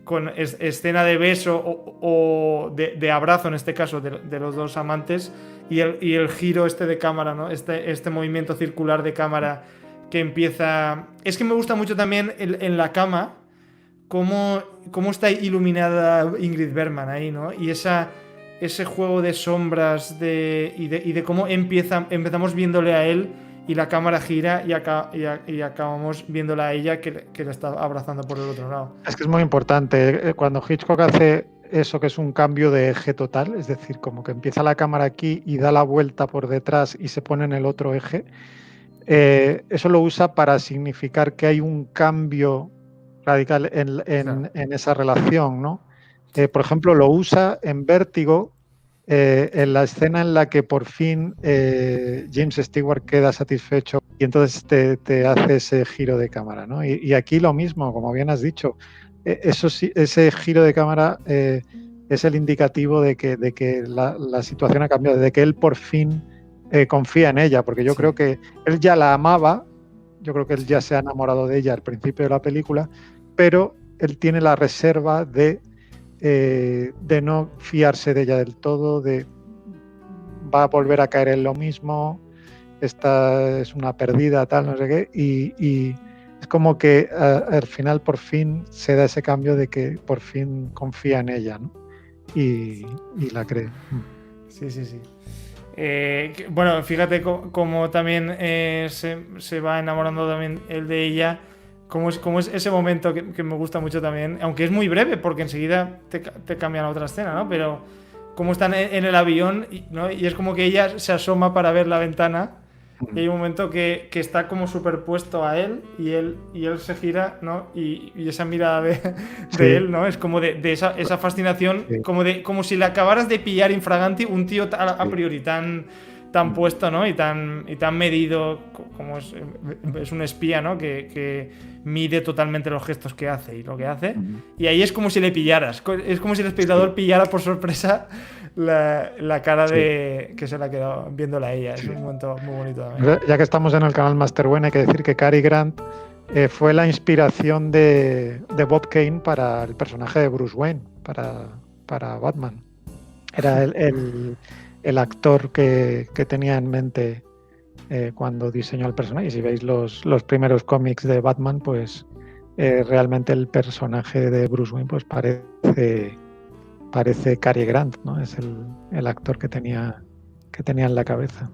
con escena de beso o de abrazo, en este caso, de los dos amantes, y el giro este de cámara, ¿no? Este movimiento circular de cámara que empieza. Es que me gusta mucho también en la cama, cómo está iluminada Ingrid Bergman ahí, ¿no? Y ese juego de sombras y de cómo empezamos viéndole a él y la cámara gira y acabamos viéndola a ella que la está abrazando por el otro lado. Es que es muy importante. Cuando Hitchcock hace eso, que es un cambio de eje total, es decir, como que empieza la cámara aquí y da la vuelta por detrás y se pone en el otro eje, eso lo usa para significar que hay un cambio radical en esa relación, ¿no? Por ejemplo, lo usa en Vértigo, en la escena en la que por fin James Stewart queda satisfecho y entonces te hace ese giro de cámara, ¿no? Y aquí lo mismo, como bien has dicho, eso sí, ese giro de cámara es el indicativo de que la situación ha cambiado, de que él por fin confía en ella, porque yo creo que él ya la amaba, yo creo que él ya se ha enamorado de ella al principio de la película, pero él tiene la reserva de no fiarse de ella del todo, va a volver a caer en lo mismo, esta es una perdida, tal, no sé qué, y es como que al final por fin se da ese cambio de que por fin confía en ella, ¿no? Y la cree. Sí. Bueno, fíjate cómo también se va enamorando también él de ella. Como es ese momento que me gusta mucho también, aunque es muy breve porque enseguida te cambian a otra escena, ¿no? Pero como están en el avión, ¿no? Y es como que ella se asoma para ver la ventana y hay un momento que está como superpuesto a él y él se gira, ¿no? Y esa mirada de él, ¿no? Es como de esa fascinación, como si le acabaras de pillar infraganti un tío a priori tan puesto, ¿no? Y tan medido, como es un espía, ¿no? Que mide totalmente los gestos que hace y lo que hace. Y ahí es como si le pillaras. Es como si el espectador pillara por sorpresa la cara de que se le ha quedado viéndola a ella. Es un momento muy bonito también. Ya que estamos en el canal Master Wayne, hay que decir que Cary Grant fue la inspiración de Bob Kane para el personaje de Bruce Wayne, para Batman. Era el actor que tenía en mente cuando diseñó el personaje. Y si veis los primeros cómics de Batman, pues realmente el personaje de Bruce Wayne pues parece Cary Grant, ¿no? Es el actor que tenía en la cabeza.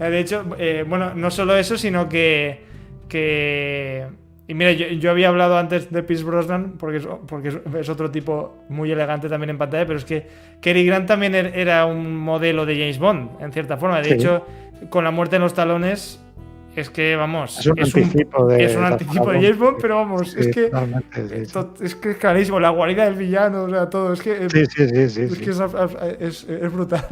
De hecho, bueno, no solo eso, sino que y mira, yo había hablado antes de Pierce Brosnan porque es otro tipo muy elegante también en pantalla, pero es que Cary Grant también era un modelo de James Bond, en cierta forma. De hecho, con La muerte en los talones, es que, vamos, es un anticipo de James Bond, pero vamos, es que es clarísimo, la guarida del villano, o sea, todo, es que es brutal,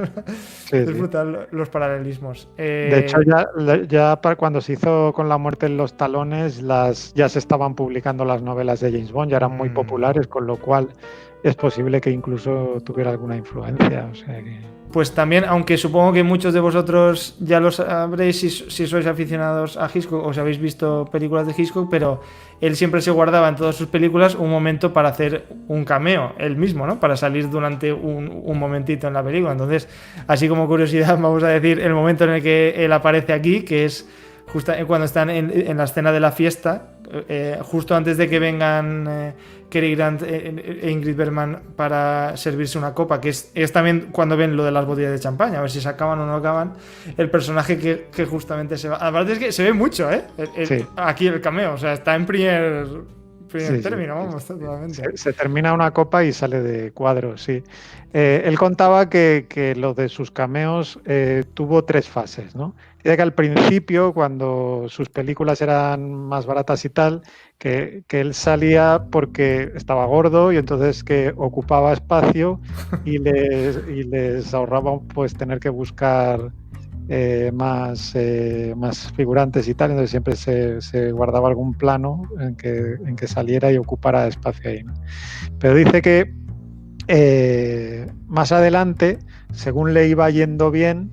es brutal los paralelismos. De hecho, ya para cuando se hizo con La muerte en los talones, ya se estaban publicando las novelas de James Bond, ya eran muy populares, con lo cual es posible que incluso tuviera alguna influencia, o sea que... Pues también, aunque supongo que muchos de vosotros ya lo sabréis si sois aficionados a Hitchcock o si habéis visto películas de Hitchcock, pero él siempre se guardaba en todas sus películas un momento para hacer un cameo, él mismo, ¿no? Para salir durante un momentito en la película. Entonces, así como curiosidad, vamos a decir el momento en el que él aparece aquí, que es justo cuando están en la escena de la fiesta, justo antes de que vengan Cary Grant e Ingrid Bergman para servirse una copa, que es también cuando ven lo de las botellas de champaña, a ver si se acaban o no acaban, el personaje que justamente se va. Aparte es que se ve mucho, aquí el cameo, o sea, está en primer término, vamos, totalmente. Se termina una copa y sale de cuadro, sí. Él contaba que lo de sus cameos tuvo 3 fases, ¿no? Dice que al principio, cuando sus películas eran más baratas y tal, que él salía porque estaba gordo y entonces que ocupaba espacio y les ahorraba pues tener que buscar más figurantes y tal, entonces siempre se guardaba algún plano en que saliera y ocupara espacio ahí, ¿no? Pero dice que más adelante, según le iba yendo bien,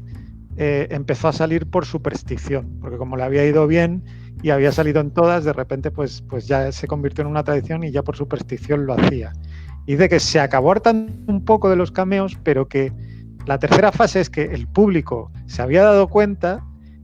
empezó a salir por superstición, porque como le había ido bien y había salido en todas, de repente pues ya se convirtió en una tradición y ya por superstición lo hacía. Y dice que se acabó hartando un poco de los cameos, pero que la tercera fase es que el público se había dado cuenta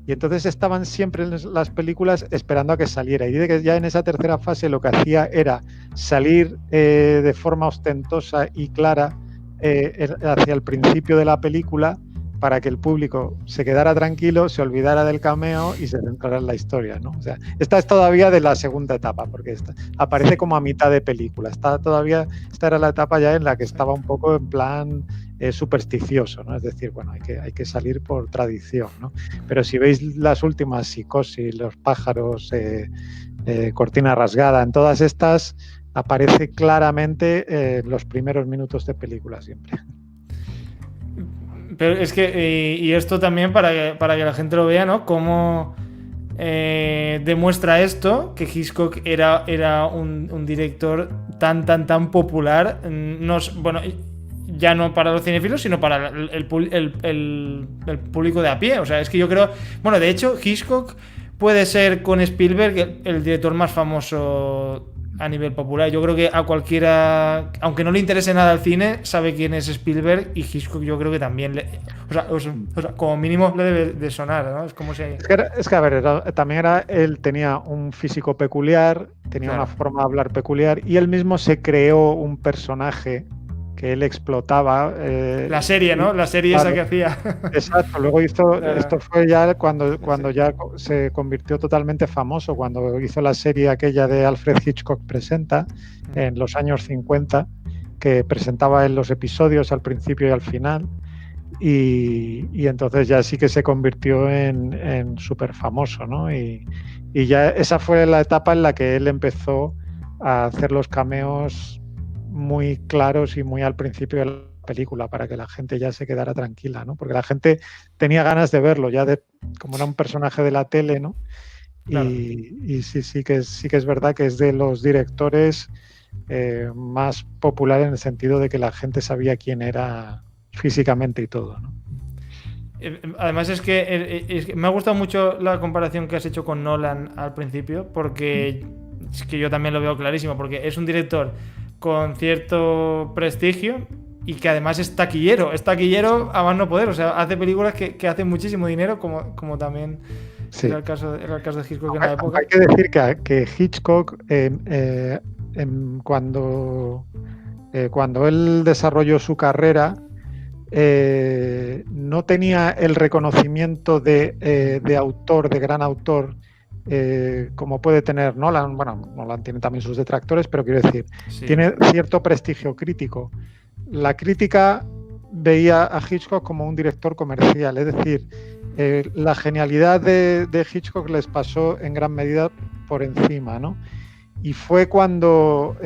Y entonces estaban siempre en las películas esperando a que saliera. Y dice que ya en esa tercera fase lo que hacía era salir de forma ostentosa y clara hacia el principio de la película para que el público se quedara tranquilo, se olvidara del cameo y se centrara en la historia, ¿no? O sea, esta es todavía de la segunda etapa, porque aparece como a mitad de película. Esta era la etapa ya en la que estaba un poco en plan supersticioso, ¿no? Es decir, bueno, hay que salir por tradición, ¿no? Pero si veis las últimas, Psicosis, Los pájaros, Cortina rasgada, en todas estas aparece claramente los primeros minutos de película siempre. Pero es que, y esto también para que la gente lo vea, ¿no? Cómo demuestra esto, que Hitchcock era un director tan popular, bueno, ya no para los cinéfilos, sino para el público de a pie. O sea, es que yo creo... Bueno, de hecho, Hitchcock puede ser con Spielberg el director más famoso a nivel popular. Yo creo que a cualquiera, aunque no le interese nada el cine, sabe quién es Spielberg, y Hitchcock yo creo que también o sea, como mínimo le debe de sonar, ¿no? Es como si... Es que a ver, él tenía un físico peculiar, tenía una forma de hablar peculiar, y él mismo se creó un personaje que él explotaba. La serie, ¿no? La serie esa que hacía. Exacto, luego esto fue ya cuando ya se convirtió totalmente famoso, cuando hizo la serie aquella de Alfred Hitchcock Presenta, en los años 50, que presentaba en los episodios al principio y al final, y entonces ya sí que se convirtió en súper famoso, ¿no? Y ya esa fue la etapa en la que él empezó a hacer los cameos muy claros y muy al principio de la película, para que la gente ya se quedara tranquila, ¿no? Porque la gente tenía ganas de verlo, como era un personaje de la tele, ¿no? Claro. Y sí que es verdad que es de los directores más popular, en el sentido de que la gente sabía quién era físicamente y todo, ¿no? Además es que me ha gustado mucho la comparación que has hecho con Nolan al principio, porque es que yo también lo veo clarísimo, porque es un director con cierto prestigio y que además es taquillero a más no poder. O sea, hace películas que hacen muchísimo dinero, como también era el caso de Hitchcock en la época. Hay que decir que Hitchcock, cuando él desarrolló su carrera, no tenía el reconocimiento de autor, de gran autor, como puede tener Nolan. Bueno, Nolan tiene también sus detractores, pero quiero decir, tiene cierto prestigio crítico. La crítica veía a Hitchcock como un director comercial, es decir, la genialidad de Hitchcock les pasó en gran medida por encima, ¿no? Y fue cuando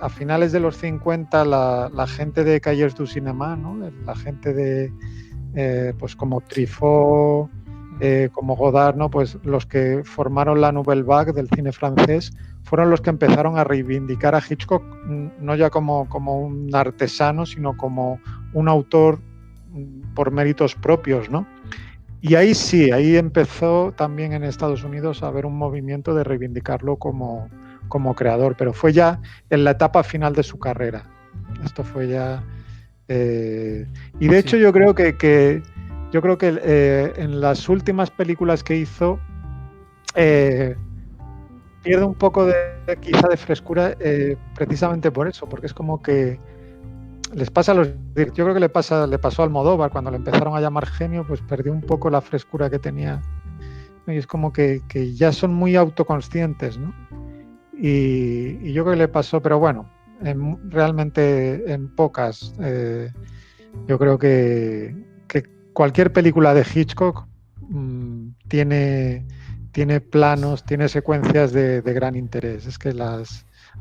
a finales de los 50 la gente de Cahiers du Cinéma, ¿no? La gente de pues como Truffaut, como Godard, ¿no? Pues los que formaron la Nouvelle Vague del cine francés fueron los que empezaron a reivindicar a Hitchcock, no ya como un artesano, sino como un autor por méritos propios, ¿no? Y ahí empezó también en Estados Unidos a haber un movimiento de reivindicarlo como creador, pero fue ya en la etapa final de su carrera. Esto fue ya... y de hecho yo creo que en las últimas películas que hizo pierde un poco quizá de frescura, precisamente por eso, porque es como que les pasa a yo creo que le pasó a Almodóvar cuando le empezaron a llamar genio, pues perdió un poco la frescura que tenía, y es como que ya son muy autoconscientes, ¿no? Y yo creo que le pasó, pero bueno, realmente en pocas. Yo creo que cualquier película de Hitchcock tiene planos, tiene secuencias de gran interés. Es que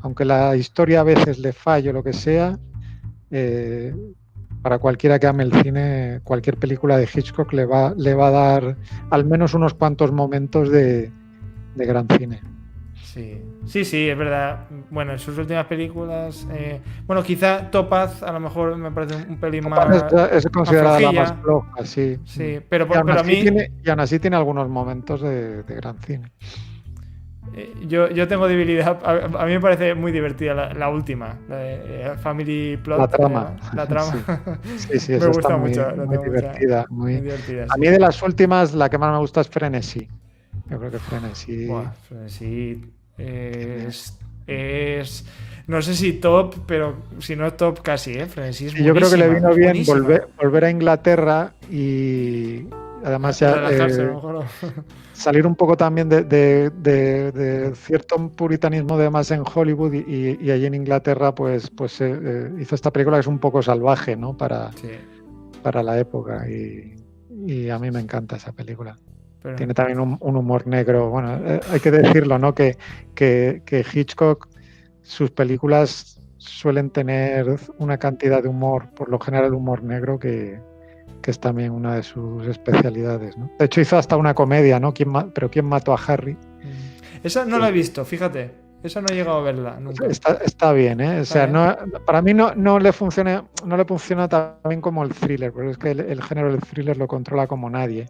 aunque la historia a veces le falle o lo que sea, para cualquiera que ame el cine, cualquier película de Hitchcock le va a dar al menos unos cuantos momentos de gran cine. Sí, es verdad. Bueno, en sus últimas películas, bueno, quizá Topaz a lo mejor me parece un pelín más... Es considerada la más floja, sí. Sí, pero a mí... Y aún así tiene algunos momentos de gran cine. Yo tengo debilidad. A mí me parece muy divertida la última, la de Family Plot. La trama. La trama. Sí, Me esa gusta está mucho. muy divertida. Muy divertida. A mí de las últimas, la que más me gusta es Frenesí. Yo creo que Frenesí. Buah, Frenesí no sé si top, pero si no es top casi, ¿eh? Frenesí es yo creo que le vino bien buenísima. volver a Inglaterra y además ya Relajarse, a lo mejor. salir un poco también de cierto puritanismo de más en Hollywood y allí en Inglaterra pues hizo esta película que es un poco salvaje, ¿no? Para la época y a mí me encanta esa película. Pero... Tiene también un humor negro. Bueno, hay que decirlo, ¿no? Que Hitchcock, sus películas suelen tener una cantidad de humor, por lo general humor negro, que es también una de sus especialidades, ¿no? De hecho hizo hasta una comedia, ¿no? ¿Pero quién mató a Harry? Esa no la he visto, fíjate. Esa no he llegado a verla nunca. Está bien, ¿eh? O sea, no, para mí no le funciona tan bien como el thriller, porque es que el género del thriller lo controla como nadie.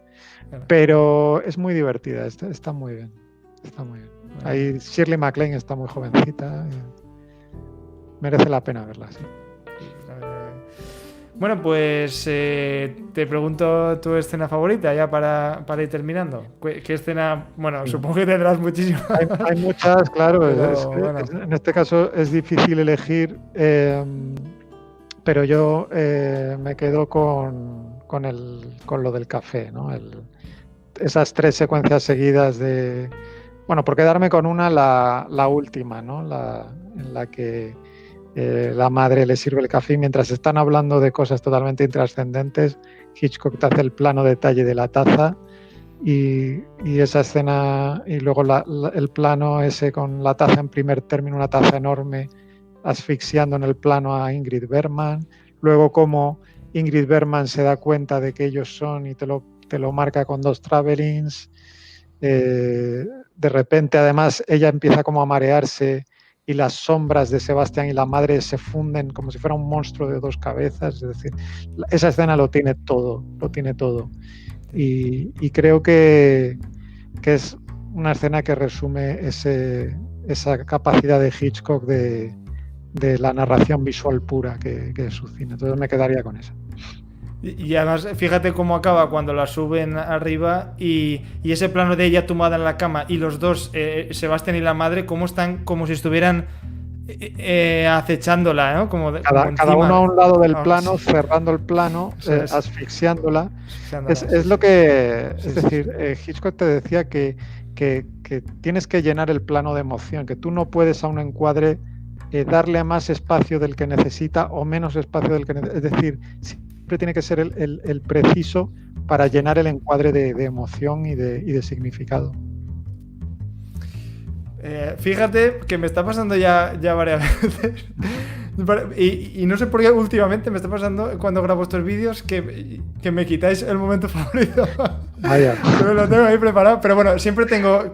Claro. Pero es muy divertida, está muy bien. Está muy bien. Bueno. Ahí Shirley MacLaine está muy jovencita. Merece la pena verla, sí. Bueno, pues te pregunto tu escena favorita ya para ir terminando. ¿Qué escena? Bueno, sí. Supongo que tendrás muchísimas. Hay muchas, claro. Pero, bueno. En este caso es difícil elegir, pero yo me quedo con lo del café, ¿no? Esas 3 secuencias seguidas de... Bueno, por quedarme con una, la última, ¿no? En la que... la madre le sirve el café y mientras están hablando de cosas totalmente intrascendentes, Hitchcock te hace el plano detalle de la taza y esa escena y luego el plano ese con la taza en primer término, una taza enorme asfixiando en el plano a Ingrid Bergman, luego como Ingrid Bergman se da cuenta de que ellos son y te lo marca con 2 travelings, de repente además ella empieza como a marearse y las sombras de Sebastián y la madre se funden como si fuera un monstruo de 2 cabezas, es decir, esa escena lo tiene todo. Y creo que es una escena que resume esa capacidad de Hitchcock de la narración visual pura que es su cine. Entonces me quedaría con esa. Y además, fíjate cómo acaba cuando la suben arriba y ese plano de ella tumbada en la cama y los dos, Sebastián y la madre, cómo están como si estuvieran acechándola, ¿no? Como cada uno a un lado del plano, cerrando el plano, asfixiándola. Es lo que... Es decir, Hitchcock te decía que tienes que llenar el plano de emoción, que tú no puedes a un encuadre darle más espacio del que necesita o menos espacio del que necesita. Es decir, siempre tiene que ser el preciso para llenar el encuadre de emoción y de significado. Fíjate que me está pasando ya varias veces y no sé por qué últimamente me está pasando cuando grabo estos vídeos que me quitáis el momento favorito. Yo lo tengo ahí preparado, pero bueno, siempre tengo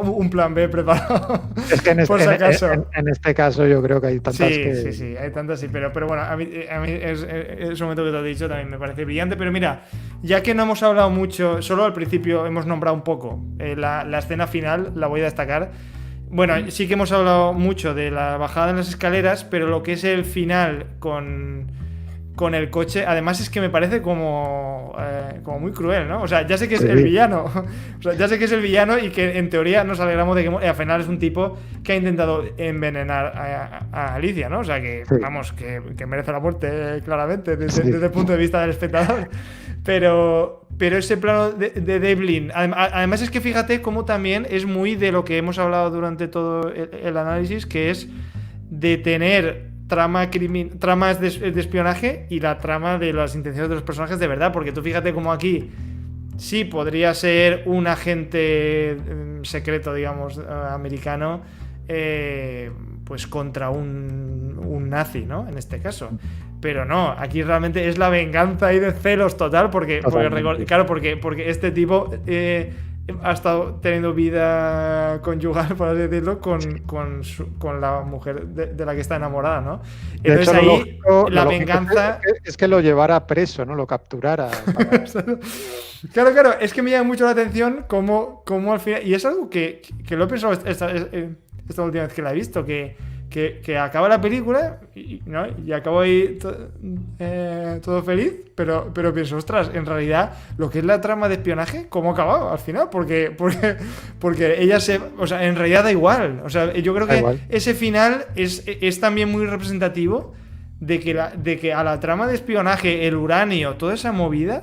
un plan B preparado. Es que en este caso yo creo que hay tantas Sí, hay tantas, sí, pero bueno, a mí ese momento que te he dicho también me parece brillante, pero mira, ya que no hemos hablado mucho, solo al principio hemos nombrado un poco la escena final, la voy a destacar. Bueno, sí que hemos hablado mucho de la bajada en las escaleras, pero lo que es el final con el coche, además es que me parece como muy cruel, ¿no? O sea, ya sé que es el villano, o sea, ya sé que es el villano y que en teoría nos alegramos de que al final es un tipo que ha intentado envenenar a Alicia, ¿no? O sea, que vamos, que merece la muerte claramente desde el punto de vista del espectador. Pero ese plano de Devlin, además es que fíjate cómo también es muy de lo que hemos hablado durante todo el análisis, que es de tener tramas de espionaje y la trama de las intenciones de los personajes de verdad, porque tú fíjate como aquí sí podría ser un agente secreto, digamos, americano, pues contra un nazi, ¿no? En este caso. Pero no, aquí realmente es la venganza y de celos total, porque este tipo ha estado teniendo vida conyugal, por así decirlo, con la mujer de la que está enamorada, ¿no? Entonces hecho, ahí la venganza... Es que lo llevara preso, ¿no? Lo capturara. Claro, claro, es que me llama mucho la atención cómo al final. Y es algo que lo he pensado esta última vez que la he visto, que acaba la película ¿no? Y acabo ahí todo feliz, pero pienso, ostras, en realidad lo que es la trama de espionaje, ¿cómo ha acabado al final? Porque ella o sea, en realidad da igual. O sea, yo creo Da que igual. ese final es también muy representativo de que a la trama de espionaje, el uranio, toda esa movida.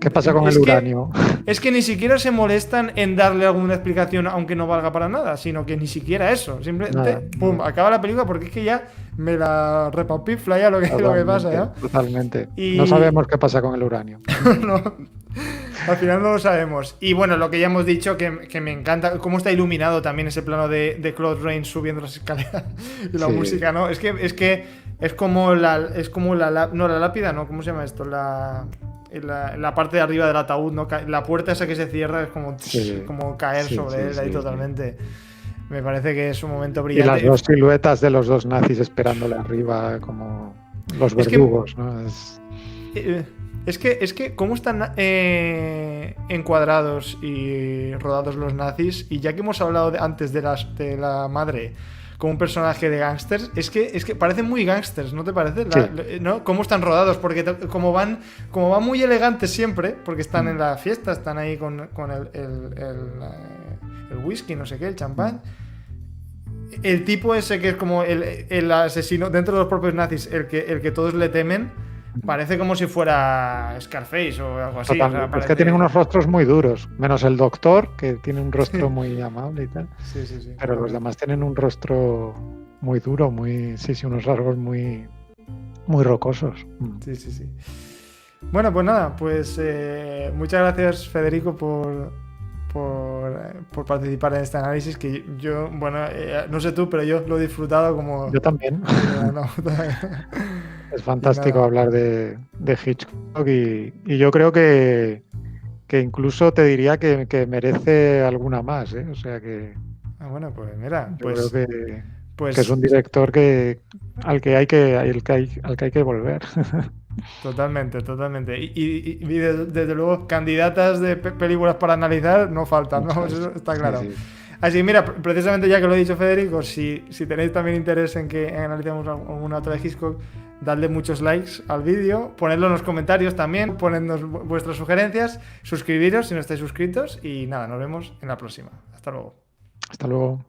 ¿Qué pasa con Es el que, uranio? es que ni siquiera se molestan en darle alguna explicación, aunque no valga para nada, sino que ni siquiera eso. Simplemente, Nada, pum, nada. acaba la película porque es que ya me la repapifla ya lo que pasa, Totalmente, ¿no? totalmente. No Y sabemos qué pasa con el uranio. no, al final no lo sabemos. Y bueno, lo que ya hemos dicho, que me encanta, cómo está iluminado también ese plano de Claude Rains subiendo las escaleras y la Sí. música, ¿no? Es como la lápida, ¿no? ¿Cómo se llama esto? La parte de arriba del ataúd, ¿no? La puerta esa que se cierra es como, Sí. como caer Sí, sobre sí, él ahí sí, totalmente. Me parece que es un momento Y las brillante. dos siluetas de los dos nazis esperándole arriba, como los Es que verdugos, ¿no? Es que cómo están encuadrados y rodados los nazis, y ya que hemos hablado antes de la madre como un personaje de gángsters, es que parecen muy gángsters, ¿no te parece? Sí. ¿No? Cómo están rodados, porque como van muy elegantes siempre, porque están en la fiesta, están ahí con el whisky, no sé qué, el champán. El tipo ese que es como el asesino dentro de los propios nazis, el que todos le temen, parece como si fuera Scarface o algo así. O sea, Totalmente. Es parece... que tienen unos rostros muy duros, menos el doctor, que tiene un rostro muy amable y tal. Sí, sí, sí. Pero los demás tienen un rostro muy duro, sí, unos rasgos muy, muy rocosos. Sí, sí, sí. Bueno, pues nada, pues muchas gracias, Federico, por participar en este análisis, que yo, bueno, no sé tú, pero yo lo he disfrutado como... Yo también. No, Es fantástico nada. hablar de Hitchcock y yo creo que incluso te diría que merece alguna más, ¿eh? O sea que Bueno, pues mira, yo creo que es pues un director al que hay que volver. totalmente, totalmente. Y desde luego, candidatas de películas para analizar no faltan, ¿no? Muchas. Eso está Sí, claro. sí. Así que mira, precisamente ya que lo he dicho, Federico, si tenéis también interés en que analicemos alguna otra de Hitchcock, dadle muchos likes al vídeo, ponedlo en los comentarios también, ponednos vuestras sugerencias, suscribiros si no estáis suscritos y nada, nos vemos en la próxima. Hasta luego. Hasta luego.